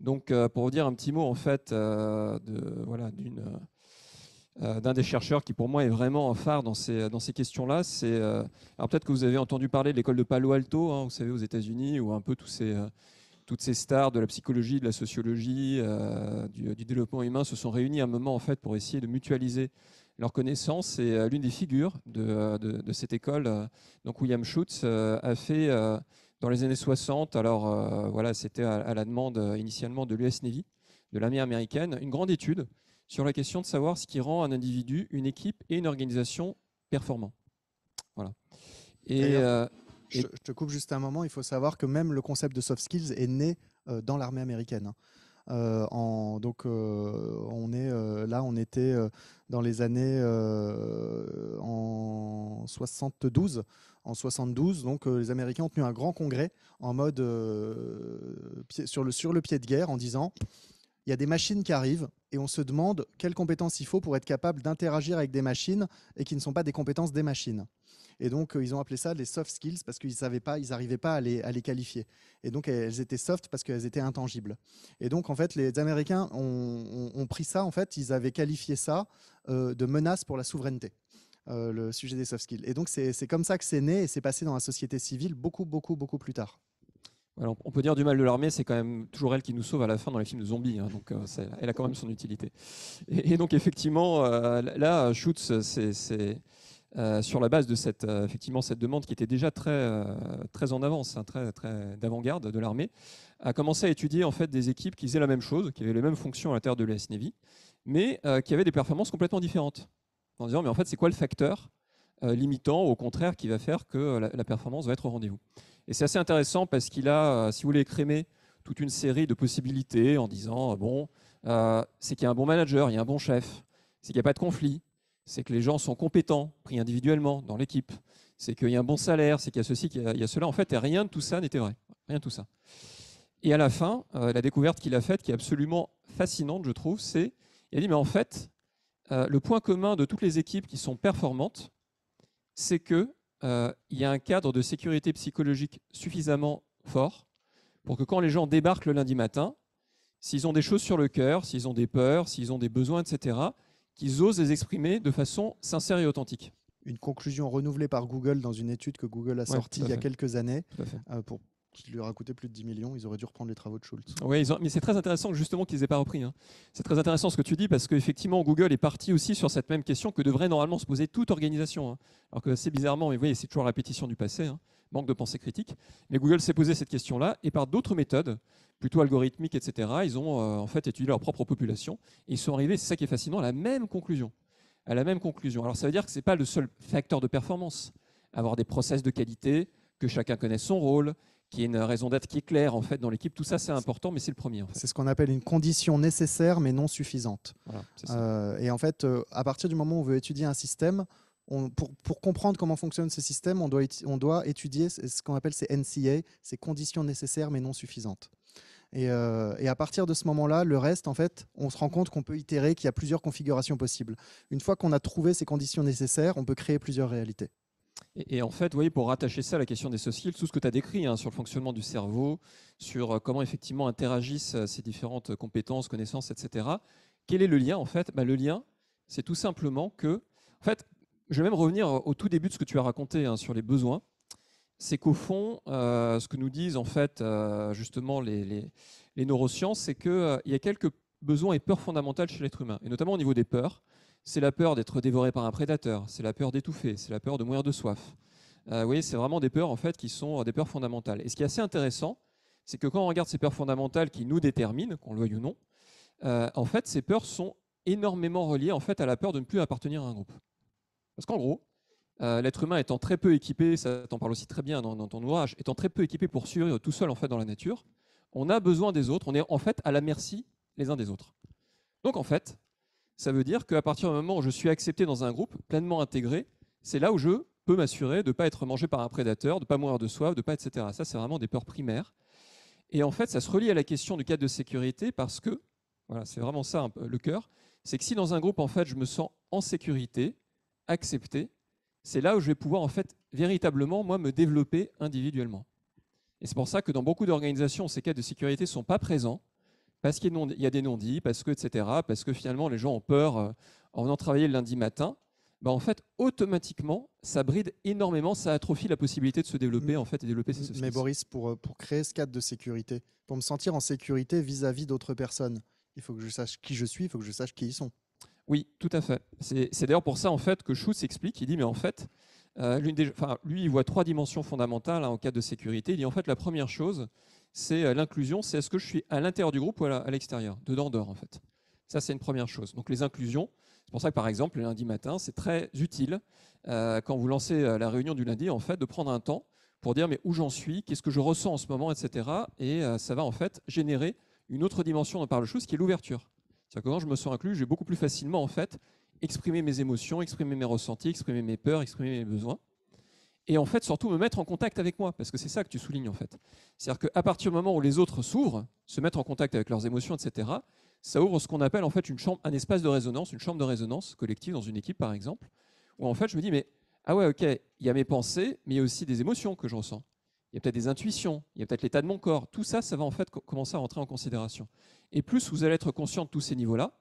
Donc, pour vous dire un petit mot en fait, d'un des chercheurs qui pour moi est vraiment un phare dans ces questions-là, c'est alors peut-être que vous avez entendu parler de l'école de Palo Alto, hein, vous savez, aux États-Unis, où un peu toutes ces stars de la psychologie, de la sociologie, du développement humain se sont réunis à un moment en fait pour essayer de mutualiser leurs connaissances. Et l'une des figures de cette école, donc William Schutz, a fait dans les années 60, alors voilà, c'était à la demande initialement de l'US Navy, de l'armée américaine, une grande étude sur la question de savoir ce qui rend un individu, une équipe et une organisation performants. Voilà. Et je te coupe juste un moment, il faut savoir que même le concept de soft skills est né dans l'armée américaine. On était dans les années en 72. En 72, donc les Américains ont tenu un grand congrès en mode sur le pied de guerre en disant il y a des machines qui arrivent et on se demande quelles compétences il faut pour être capable d'interagir avec des machines et qui ne sont pas des compétences des machines. Et donc, ils ont appelé ça les soft skills parce qu'ils n'arrivaient pas à les qualifier. Et donc, elles étaient soft parce qu'elles étaient intangibles. Et donc, en fait, les Américains ont pris ça. En fait, ils avaient qualifié ça de menace pour la souveraineté, le sujet des soft skills. Et donc, c'est comme ça que c'est né et c'est passé dans la société civile beaucoup plus tard. Alors, on peut dire du mal de l'armée, c'est quand même toujours elle qui nous sauve à la fin dans les films de zombies, hein, donc elle a quand même son utilité. Et donc effectivement, là, Schutz, sur la base de effectivement, cette demande qui était déjà très en avance, hein, très d'avant-garde de l'armée, a commencé à étudier en fait, des équipes qui faisaient la même chose, qui avaient les mêmes fonctions à l'intérieur de l'US Navy, mais qui avaient des performances complètement différentes. En disant, mais en fait, c'est quoi le facteur limitant, au contraire, qui va faire que la performance va être au rendez-vous. Et c'est assez intéressant parce qu'il a, si vous voulez, écrémé toute une série de possibilités en disant, bon, c'est qu'il y a un bon manager, il y a un bon chef, c'est qu'il n'y a pas de conflit, c'est que les gens sont compétents, pris individuellement dans l'équipe, c'est qu'il y a un bon salaire, c'est qu'il y a ceci, qu'il y a cela. En fait, et rien de tout ça n'était vrai. Rien de tout ça. Et à la fin, la découverte qu'il a faite, qui est absolument fascinante, je trouve, c'est, il a dit, mais en fait, le point commun de toutes les équipes qui sont performantes, c'est qu'il y a un cadre de sécurité psychologique suffisamment fort pour que quand les gens débarquent le lundi matin, s'ils ont des choses sur le cœur, s'ils ont des peurs, s'ils ont des besoins, etc., qu'ils osent les exprimer de façon sincère et authentique. Une conclusion renouvelée par Google dans une étude que Google a sortie il y a quelques années, qui lui aura coûté plus de 10 millions. Ils auraient dû reprendre les travaux de Schultz. Oui, mais c'est très intéressant justement qu'ils n'aient pas repris. Hein. C'est très intéressant ce que tu dis parce qu'effectivement, Google est parti aussi sur cette même question que devrait normalement se poser toute organisation. Hein. Alors que assez bizarrement, vous voyez, c'est toujours la répétition du passé, hein, manque de pensée critique. Mais Google s'est posé cette question-là et par d'autres méthodes, plutôt algorithmiques, etc., ils ont en fait étudié leur propre population et ils sont arrivés, c'est ça qui est fascinant, à la même conclusion. À la même conclusion. Alors ça veut dire que ce n'est pas le seul facteur de performance. Avoir des process de qualité, que chacun connaisse son rôle, qu'il y ait une raison d'être qui est claire en fait, dans l'équipe, tout ça c'est important, mais c'est le premier. En fait. C'est ce qu'on appelle une condition nécessaire mais non suffisante. Voilà, et en fait, à partir du moment où on veut étudier un système, pour comprendre comment fonctionnent ces systèmes, on doit étudier ce qu'on appelle ces NCA, ces conditions nécessaires mais non suffisantes. Et à partir de ce moment-là, le reste, en fait, on se rend compte qu'on peut itérer, qu'il y a plusieurs configurations possibles. Une fois qu'on a trouvé ces conditions nécessaires, on peut créer plusieurs réalités. Et en fait, vous voyez, pour rattacher ça à la question des soft skills, tout ce que tu as décrit hein, sur le fonctionnement du cerveau, sur comment effectivement interagissent ces différentes compétences, connaissances, etc. Quel est le lien en fait Le lien, c'est tout simplement que, en fait, je vais même revenir au tout début de ce que tu as raconté hein, sur les besoins. C'est qu'au fond, ce que nous disent en fait justement les neurosciences, c'est qu'il y a quelques besoins et peurs fondamentales chez l'être humain, et notamment au niveau des peurs. C'est la peur d'être dévoré par un prédateur, c'est la peur d'étouffer, c'est la peur de mourir de soif. Vous voyez, c'est vraiment des peurs en fait, qui sont des peurs fondamentales. Et ce qui est assez intéressant, c'est que quand on regarde ces peurs fondamentales qui nous déterminent, qu'on le veuille ou non, en fait, ces peurs sont énormément reliées en fait, à la peur de ne plus appartenir à un groupe. Parce qu'en gros, l'être humain étant très peu équipé, ça t'en parle aussi très bien dans ton ouvrage, étant très peu équipé pour survivre tout seul en fait, dans la nature, on a besoin des autres, on est en fait à la merci les uns des autres. Donc en fait, ça veut dire qu'à partir du moment où je suis accepté dans un groupe, pleinement intégré, c'est là où je peux m'assurer de ne pas être mangé par un prédateur, de ne pas mourir de soif, de pas, etc. Ça, c'est vraiment des peurs primaires. Et en fait, ça se relie à la question du cadre de sécurité parce que, voilà, c'est vraiment ça un peu le cœur, c'est que si dans un groupe, en fait, je me sens en sécurité, accepté, c'est là où je vais pouvoir, en fait, véritablement, moi, me développer individuellement. Et c'est pour ça que dans beaucoup d'organisations, ces cadres de sécurité ne sont pas présents, parce qu'il y a des non-dits, parce que, etc., parce que finalement, les gens ont peur en venant travailler le lundi matin. En fait, automatiquement, ça bride énormément, ça atrophie la possibilité de se développer en fait, et développer ses soft skills. Mais Boris, pour créer ce cadre de sécurité, pour me sentir en sécurité vis-à-vis d'autres personnes, il faut que je sache qui je suis, il faut que je sache qui ils sont. Oui, tout à fait. C'est d'ailleurs pour ça en fait, que Schutz explique, il dit, mais en fait, lui, il voit 3 dimensions fondamentales en cadre de sécurité. Il dit, en fait, la première chose, c'est l'inclusion, c'est est-ce que je suis à l'intérieur du groupe ou à l'extérieur, dedans, dehors, en fait. Ça, c'est une première chose. Donc les inclusions, c'est pour ça que, par exemple, le lundi matin, c'est très utile, quand vous lancez la réunion du lundi, en fait, de prendre un temps pour dire, mais où j'en suis, qu'est-ce que je ressens en ce moment, etc. Et ça va, en fait, générer une autre dimension dont parle Schutz, qui est l'ouverture. C'est-à-dire que quand je me sens inclus, je vais beaucoup plus facilement, en fait, exprimer mes émotions, exprimer mes ressentis, exprimer mes peurs, exprimer mes besoins. Et en fait, surtout me mettre en contact avec moi, parce que c'est ça que tu soulignes en fait. C'est-à-dire qu'à partir du moment où les autres s'ouvrent, se mettent en contact avec leurs émotions, etc., ça ouvre ce qu'on appelle en fait une chambre, un espace de résonance, une chambre de résonance collective dans une équipe par exemple, où en fait je me dis mais ah ouais ok, il y a mes pensées, mais il y a aussi des émotions que je ressens. Il y a peut-être des intuitions, il y a peut-être l'état de mon corps. Tout ça, ça va en fait commencer à rentrer en considération. Et plus vous allez être conscient de tous ces niveaux-là,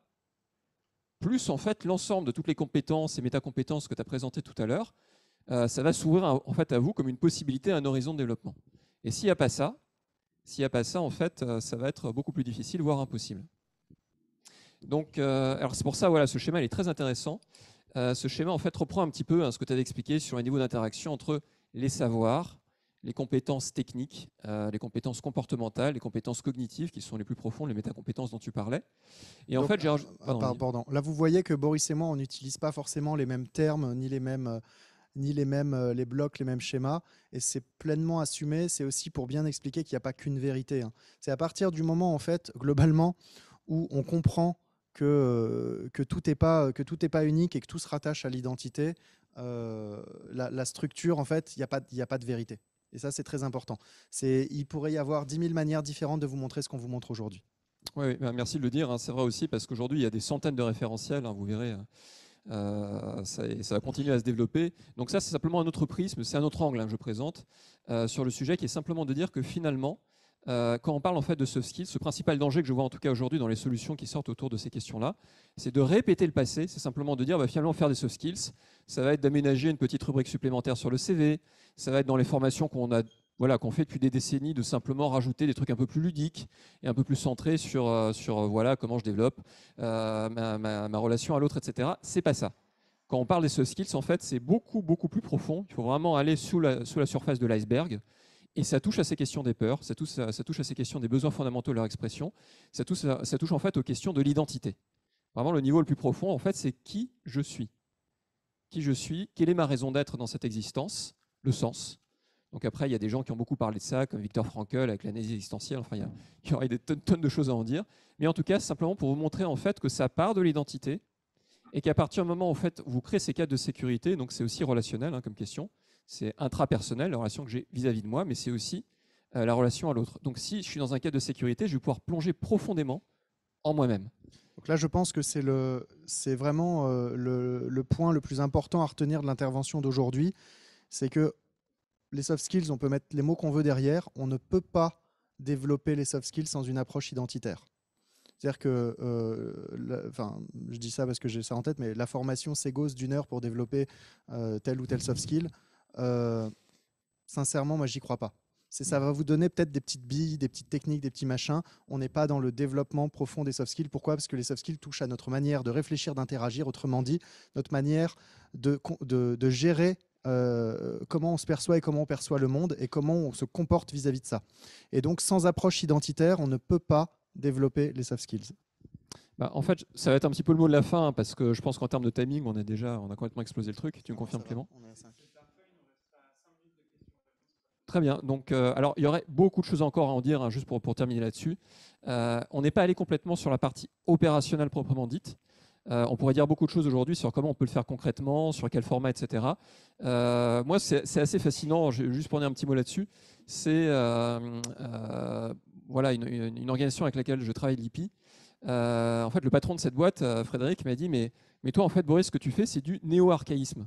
plus en fait l'ensemble de toutes les compétences et métacompétences que tu as présentées tout à l'heure, ça va s'ouvrir en fait à vous comme une possibilité, un horizon de développement. Et s'il n'y a pas ça, en fait, ça va être beaucoup plus difficile, voire impossible. Donc, alors c'est pour ça, voilà, ce schéma il est très intéressant. Ce schéma en fait reprend un petit peu ce que tu avais expliqué sur les niveaux d'interaction entre les savoirs, les compétences techniques, les compétences comportementales, les compétences cognitives qui sont les plus profondes, les métacompétences dont tu parlais. Et Donc, en fait, pardon. Là, vous voyez que Boris et moi, on n'utilise pas forcément les mêmes termes, ni les mêmes les blocs, les mêmes schémas. Et c'est pleinement assumé. C'est aussi pour bien expliquer qu'il n'y a pas qu'une vérité. Hein. C'est à partir du moment, en fait, globalement, où on comprend que tout n'est pas unique et que tout se rattache à l'identité, la structure, en fait, il n'y a pas de vérité. Et ça, c'est très important. Il pourrait y avoir 10 000 manières différentes de vous montrer ce qu'on vous montre aujourd'hui. Oui, merci de le dire. Hein. C'est vrai aussi parce qu'aujourd'hui, il y a des centaines de référentiels. Hein, vous verrez, ça va continuer à se développer. Donc ça, c'est simplement un autre prisme, c'est un autre angle que je présente sur le sujet, qui est simplement de dire que finalement, quand on parle en fait de soft skills, ce principal danger que je vois en tout cas aujourd'hui dans les solutions qui sortent autour de ces questions-là, c'est de répéter le passé. C'est simplement de dire finalement faire des soft skills, ça va être d'aménager une petite rubrique supplémentaire sur le CV, ça va être dans les formations qu'on fait depuis des décennies, de simplement rajouter des trucs un peu plus ludiques et un peu plus centrés sur comment je développe ma relation à l'autre, etc. C'est pas ça. Quand on parle des soft skills, en fait, c'est beaucoup, beaucoup plus profond. Il faut vraiment aller sous la surface de l'iceberg. Et ça touche à ces questions des peurs, ça touche à ces questions des besoins fondamentaux de leur expression, ça touche en fait aux questions de l'identité. Vraiment, le niveau le plus profond, en fait, c'est qui je suis. Qui je suis, quelle est ma raison d'être dans cette existence, le sens. Donc après, il y a des gens qui ont beaucoup parlé de ça, comme Viktor Frankl avec l'analyse existentielle. Enfin, il y aurait des tonnes de choses à en dire. Mais en tout cas, c'est simplement pour vous montrer en fait que ça part de l'identité et qu'à partir du moment où en fait, vous créez ces cadres de sécurité, donc c'est aussi relationnel comme question, c'est intrapersonnel, la relation que j'ai vis-à-vis de moi, mais c'est aussi la relation à l'autre. Donc si je suis dans un cadre de sécurité, je vais pouvoir plonger profondément en moi-même. Donc là, je pense que c'est vraiment le point le plus important à retenir de l'intervention d'aujourd'hui. C'est que les soft skills, on peut mettre les mots qu'on veut derrière. On ne peut pas développer les soft skills sans une approche identitaire. C'est-à-dire que, je dis ça parce que j'ai ça en tête, mais la formation Segos d'1 heure pour développer tel ou tel soft skill, sincèrement, moi, j'y crois pas. Ça va vous donner peut-être des petites billes, des petites techniques, des petits machins. On n'est pas dans le développement profond des soft skills. Pourquoi ? Parce que les soft skills touchent à notre manière de réfléchir, d'interagir, autrement dit, notre manière de gérer comment on se perçoit et comment on perçoit le monde et comment on se comporte vis-à-vis de ça. Et donc, sans approche identitaire, on ne peut pas développer les soft skills. En fait, ça va être un petit peu le mot de la fin, parce que je pense qu'en termes de timing, on a complètement explosé le truc. Tu me confirmes, Clément ? Très bien. Donc, alors, il y aurait beaucoup de choses encore à en dire, juste pour terminer là-dessus. On n'est pas allé complètement sur la partie opérationnelle proprement dite. On pourrait dire beaucoup de choses aujourd'hui sur comment on peut le faire concrètement, sur quel format, etc. Moi, c'est assez fascinant, juste pour dire un petit mot là-dessus. C'est une organisation avec laquelle je travaille, l'IPI. En fait, le patron de cette boîte, Frédéric, m'a dit mais toi, en fait, Boris, ce que tu fais, c'est du néo-archaïsme.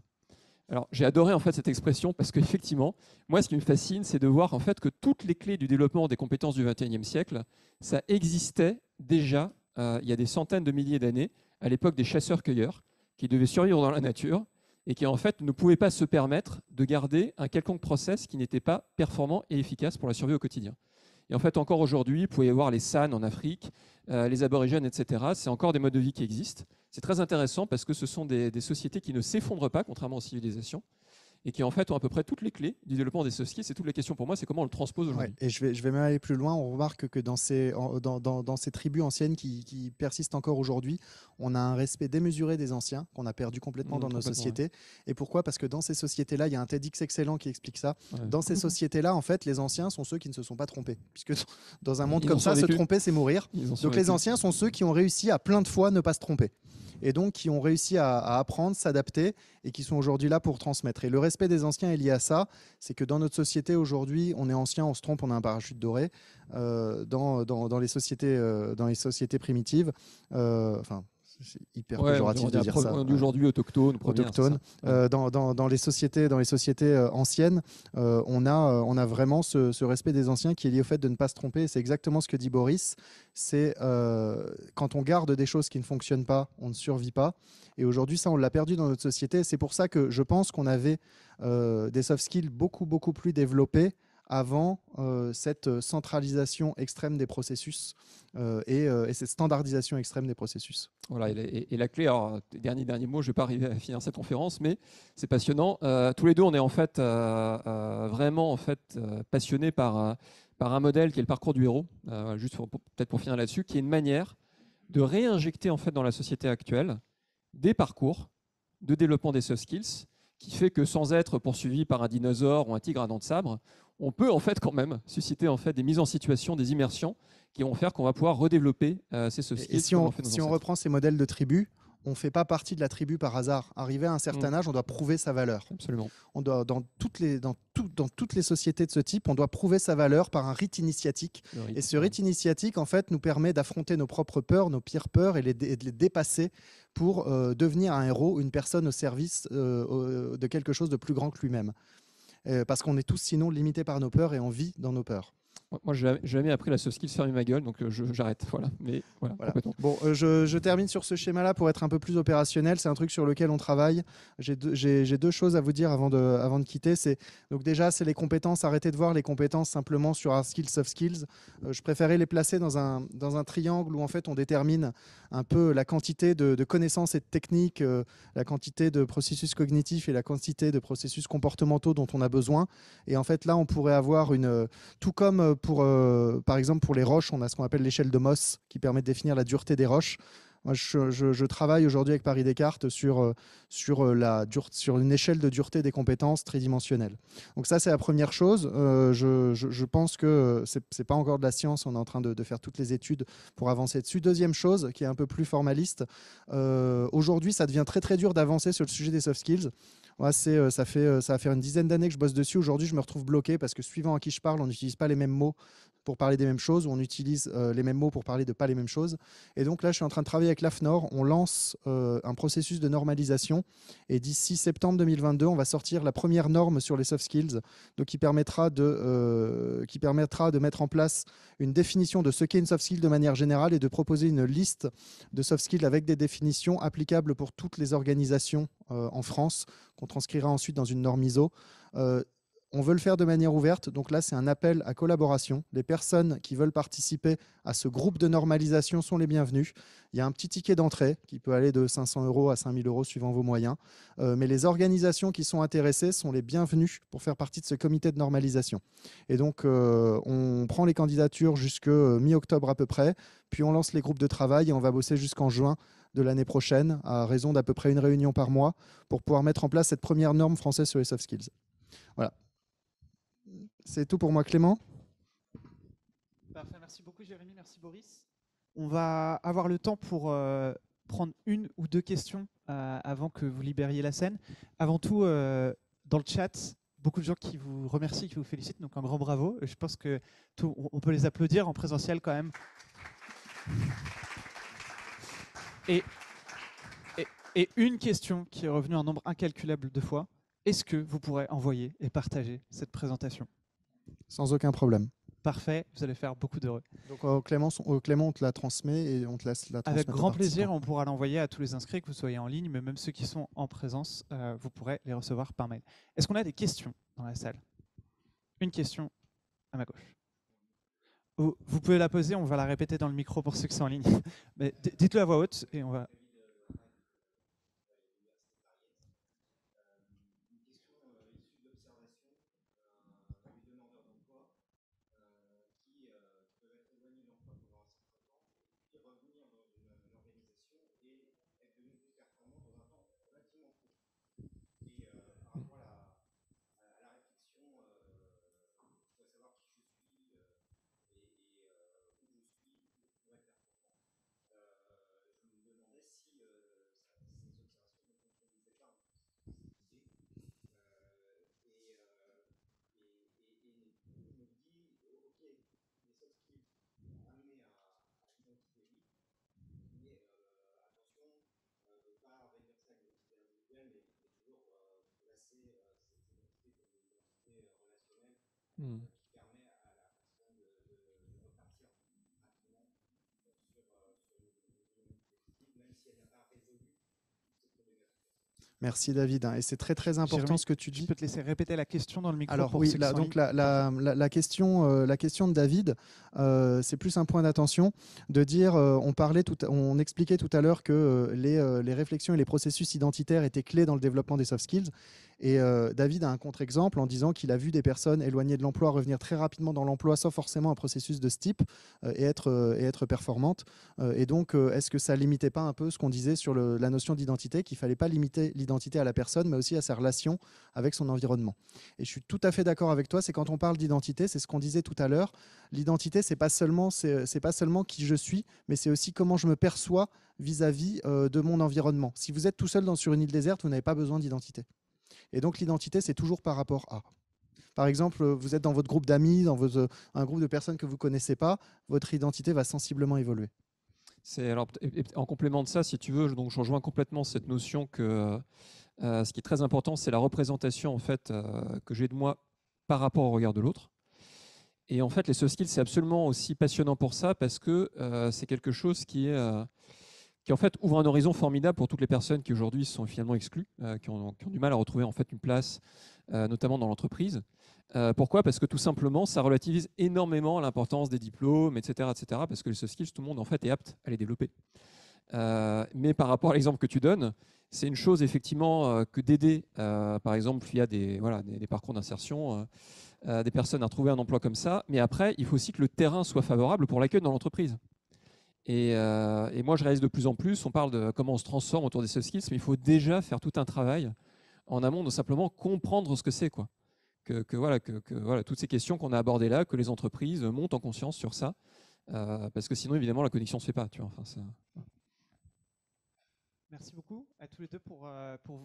Alors, j'ai adoré en fait cette expression parce qu'effectivement, moi, ce qui me fascine, c'est de voir en fait que toutes les clés du développement des compétences du XXIe siècle, ça existait déjà il y a des centaines de milliers d'années, à l'époque des chasseurs-cueilleurs, qui devaient survivre dans la nature et qui en fait ne pouvaient pas se permettre de garder un quelconque process qui n'était pas performant et efficace pour la survie au quotidien. Et en fait, encore aujourd'hui, vous pouvez voir les San en Afrique, les aborigènes, etc. C'est encore des modes de vie qui existent. C'est très intéressant parce que ce sont des sociétés qui ne s'effondrent pas, contrairement aux civilisations, et qui en fait ont à peu près toutes les clés du développement des soft skills. C'est toute la question pour moi, c'est comment on le transpose aujourd'hui. Ouais, et je vais même aller plus loin. On remarque que dans ces tribus anciennes qui persistent encore aujourd'hui, on a un respect démesuré des anciens qu'on a perdu complètement dans nos sociétés. Ouais. Et pourquoi ? Parce que dans ces sociétés-là, il y a un TEDx excellent qui explique ça. Ouais. Dans ces sociétés-là, en fait, les anciens sont ceux qui ne se sont pas trompés. Puisque dans un monde comme ça, se tromper, c'est mourir. Donc les anciens sont ceux qui ont réussi à plein de fois ne pas se tromper. Et donc qui ont réussi à apprendre, s'adapter et qui sont aujourd'hui là pour transmettre. Et le respect des anciens est lié à ça, c'est que dans notre société aujourd'hui, on est ancien, on se trompe, on a un parachute doré. Dans les sociétés primitives, c'est hyper péjoratif de dire ça. Aujourd'hui, autochtone. Dans les sociétés anciennes, on a vraiment ce respect des anciens qui est lié au fait de ne pas se tromper. C'est exactement ce que dit Boris. C'est quand on garde des choses qui ne fonctionnent pas, on ne survit pas. Et aujourd'hui, ça, on l'a perdu dans notre société. C'est pour ça que je pense qu'on avait des soft skills beaucoup plus développés avant cette centralisation extrême des processus et cette standardisation extrême des processus. Voilà, et la clé, alors, dernier mot, je ne vais pas arriver à finir cette conférence, mais c'est passionnant. Tous les deux, on est en fait vraiment en fait, passionnés par un modèle qui est le parcours du héros, juste peut-être pour finir là-dessus, qui est une manière de réinjecter en fait dans la société actuelle des parcours de développement des soft skills qui fait que sans être poursuivi par un dinosaure ou un tigre à dents de sabre, on peut en fait quand même susciter en fait des mises en situation, des immersions qui vont faire qu'on va pouvoir redévopper ces soft skills. Et si on reprend ces modèles de tribus, on ne fait pas partie de la tribu par hasard. Arrivé à un certain âge, on doit prouver sa valeur. Absolument. On doit, dans toutes les sociétés de ce type, on doit prouver sa valeur par un rite initiatique. Et ce rite initiatique, en fait, nous permet d'affronter nos propres peurs, nos pires peurs, et de les dépasser pour devenir un héros, une personne au service de quelque chose de plus grand que lui-même. Parce qu'on est tous sinon limités par nos peurs et on vit dans nos peurs. Moi, je n'ai jamais appris la soft skills fermer ma gueule, donc j'arrête. Voilà. Mais voilà. Bon, je termine sur ce schéma-là pour être un peu plus opérationnel. C'est un truc sur lequel on travaille. J'ai deux choses à vous dire avant de quitter. Donc déjà, c'est les compétences. Arrêtez de voir les compétences simplement sur hard skills, soft skills. Je préférais les placer dans un triangle où en fait on détermine un peu la quantité de connaissances et de techniques, la quantité de processus cognitifs et la quantité de processus comportementaux dont on a besoin. Et en fait, là, on pourrait avoir tout comme par exemple, pour les roches, on a ce qu'on appelle l'échelle de Mohs qui permet de définir la dureté des roches. Moi, je travaille aujourd'hui avec Paris Descartes sur une échelle de dureté des compétences tridimensionnelle. Donc ça, c'est la première chose. Je pense que ce n'est pas encore de la science. On est en train de faire toutes les études pour avancer dessus. Deuxième chose, qui est un peu plus formaliste, aujourd'hui, ça devient très, très dur d'avancer sur le sujet des soft skills. Ouais, ça va faire une dizaine d'années que je bosse dessus. Aujourd'hui, je me retrouve bloqué parce que suivant à qui je parle, on n'utilise pas les mêmes mots pour parler des mêmes choses, ou on utilise les mêmes mots pour parler de pas les mêmes choses. Et donc là, je suis en train de travailler avec l'AFNOR. On lance un processus de normalisation. Et d'ici septembre 2022, on va sortir la première norme sur les soft skills, donc qui permettra de mettre en place une définition de ce qu'est une soft skill de manière générale et de proposer une liste de soft skills avec des définitions applicables pour toutes les organisations en France, qu'on transcrira ensuite dans une norme ISO. On veut le faire de manière ouverte, donc là c'est un appel à collaboration. Les personnes qui veulent participer à ce groupe de normalisation sont les bienvenues. Il y a un petit ticket d'entrée qui peut aller de 500 € à 5 000 € suivant vos moyens. Mais les organisations qui sont intéressées sont les bienvenues pour faire partie de ce comité de normalisation. Et donc on prend les candidatures jusqu'à mi-octobre à peu près, puis on lance les groupes de travail et on va bosser jusqu'en juin de l'année prochaine, à raison d'à peu près une réunion par mois, pour pouvoir mettre en place cette première norme française sur les soft skills. Voilà. C'est tout pour moi, Clément. Parfait, merci beaucoup Jérémy, merci Boris. On va avoir le temps pour prendre une ou deux questions avant que vous libériez la scène. Avant tout, dans le chat, beaucoup de gens qui vous remercient, qui vous félicitent, donc un grand bravo. Je pense que on peut les applaudir en présentiel quand même. Et une question qui est revenue un nombre incalculable de fois. Est-ce que vous pourrez envoyer et partager cette présentation ? Sans aucun problème. Parfait, vous allez faire beaucoup d'heureux. Donc Clément, on te la transmet et on te laisse la transmettre. Avec grand plaisir, on pourra l'envoyer à tous les inscrits, que vous soyez en ligne, mais même ceux qui sont en présence, vous pourrez les recevoir par mail. Est-ce qu'on a des questions dans la salle ? Une question à ma gauche. Vous pouvez la poser, on va la répéter dans le micro pour ceux qui sont en ligne. Mais dites-le à voix haute et on va... Merci David. Et c'est très très important Jérémy, ce que tu dis. Je peux te laisser répéter la question dans le micro. Alors pour oui, ceux qui sont en donc ligne. la question de David, c'est plus un point d'attention de dire, on expliquait tout à l'heure que les réflexions et les processus identitaires étaient clés dans le développement des soft skills. Et David a un contre-exemple en disant qu'il a vu des personnes éloignées de l'emploi revenir très rapidement dans l'emploi sans forcément un processus de ce type et être performantes. Et donc, est-ce que ça limitait pas un peu ce qu'on disait sur la notion d'identité, qu'il fallait pas limiter l'identité à la personne, mais aussi à sa relation avec son environnement? Et je suis tout à fait d'accord avec toi, c'est quand on parle d'identité, c'est ce qu'on disait tout à l'heure, l'identité, c'est pas seulement qui je suis, mais c'est aussi comment je me perçois vis-à-vis de mon environnement. Si vous êtes tout seul sur une île déserte, vous n'avez pas besoin d'identité. Et donc l'identité, c'est toujours par rapport à. Par exemple, vous êtes dans votre groupe d'amis, dans un groupe de personnes que vous ne connaissez pas, votre identité va sensiblement évoluer. Alors, en complément de ça, si tu veux, donc je rejoins complètement cette notion que ce qui est très important, c'est la représentation en fait, que j'ai de moi par rapport au regard de l'autre. Et en fait, les soft skills, c'est absolument aussi passionnant pour ça parce que c'est quelque chose qui en fait ouvre un horizon formidable pour toutes les personnes qui aujourd'hui sont finalement exclues, qui ont du mal à retrouver en fait une place, notamment dans l'entreprise. Pourquoi? Parce que tout simplement, ça relativise énormément l'importance des diplômes, etc., parce que les soft skills, tout le monde en fait est apte à les développer. Mais par rapport à l'exemple que tu donnes, c'est une chose effectivement que d'aider, par exemple, via des parcours d'insertion, des personnes à trouver un emploi comme ça. Mais après, il faut aussi que le terrain soit favorable pour l'accueil dans l'entreprise. Et moi, je réalise de plus en plus, on parle de comment on se transforme autour des soft skills, mais il faut déjà faire tout un travail en amont de simplement comprendre ce que c'est, quoi. Voilà, toutes ces questions qu'on a abordées là, que les entreprises montent en conscience sur ça, parce que sinon, évidemment, la connexion ne se fait pas. Tu vois, Merci beaucoup à tous les deux pour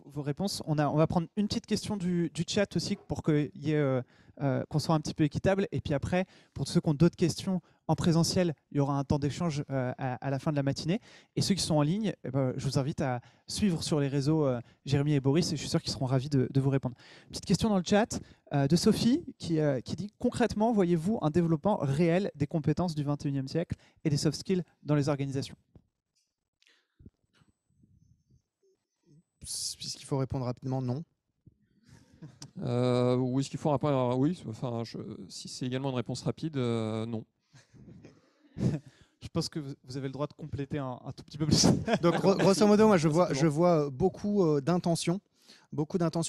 vos réponses. On va prendre une petite question du chat aussi pour qu'on soit un petit peu équitable. Et puis après, pour ceux qui ont d'autres questions en présentiel, il y aura un temps d'échange à la fin de la matinée. Et ceux qui sont en ligne, je vous invite à suivre sur les réseaux Jérémy et Boris. Et je suis sûr qu'ils seront ravis de vous répondre. Petite question dans le chat de Sophie qui dit « Concrètement, voyez-vous un développement réel des compétences du 21e siècle et des soft skills dans les organisations ?» Puisqu'il faut répondre rapidement, non. Oui, ce qu'il faut répondre, oui. Enfin, si c'est également une réponse rapide, non. Je pense que vous avez le droit de compléter un tout petit peu plus. Donc, grosso modo, moi, je vois beaucoup d'intentions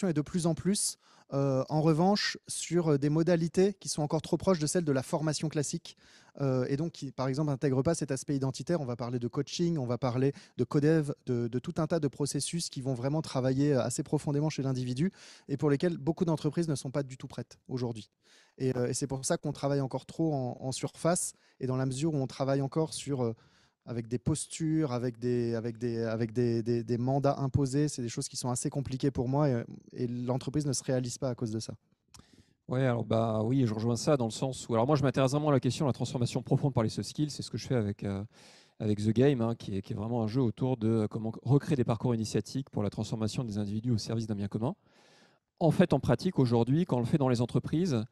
et de plus en plus. En revanche, sur des modalités qui sont encore trop proches de celles de la formation classique et donc qui, par exemple, n'intègrent pas cet aspect identitaire. On va parler de coaching, on va parler de codev, de tout un tas de processus qui vont vraiment travailler assez profondément chez l'individu et pour lesquels beaucoup d'entreprises ne sont pas du tout prêtes aujourd'hui. Et c'est pour ça qu'on travaille encore trop en surface et dans la mesure où on travaille encore avec des postures, avec des mandats imposés, c'est des choses qui sont assez compliquées pour moi et l'entreprise ne se réalise pas à cause de ça. Ouais, alors oui, je rejoins ça dans le sens où, alors moi je m'intéresse vraiment à la question de la transformation profonde par les soft skills, c'est ce que je fais avec The Game, hein, qui est vraiment un jeu autour de comment recréer des parcours initiatiques pour la transformation des individus au service d'un bien commun. En fait, en pratique, aujourd'hui, quand on le fait dans les entreprises,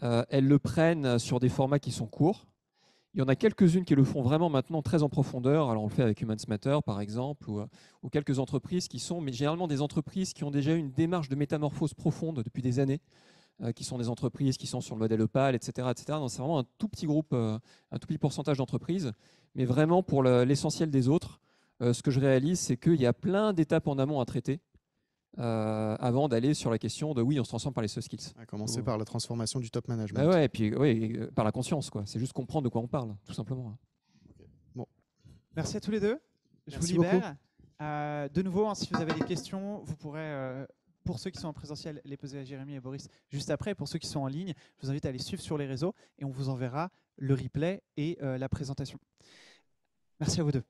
elles le prennent sur des formats qui sont courts. Il y en a quelques-unes qui le font vraiment maintenant très en profondeur. Alors on le fait avec Humans Matter par exemple, ou quelques entreprises mais généralement des entreprises qui ont déjà eu une démarche de métamorphose profonde depuis des années, qui sont des entreprises qui sont sur le modèle Opal, etc. Donc c'est vraiment un tout petit groupe, un tout petit pourcentage d'entreprises. Mais vraiment pour l'essentiel des autres, ce que je réalise, c'est qu'il y a plein d'étapes en amont à traiter. Avant d'aller sur la question de on se transforme par les soft skills. À commencer par la transformation du top management. Ouais, et puis par la conscience, quoi. C'est juste comprendre de quoi on parle, tout simplement. Okay. Bon. Merci à tous les deux. Je vous libère. De nouveau, si vous avez des questions, vous pourrez, pour ceux qui sont en présentiel, les poser à Jérémy et Boris juste après. Pour ceux qui sont en ligne, je vous invite à les suivre sur les réseaux et on vous enverra le replay et la présentation. Merci à vous deux.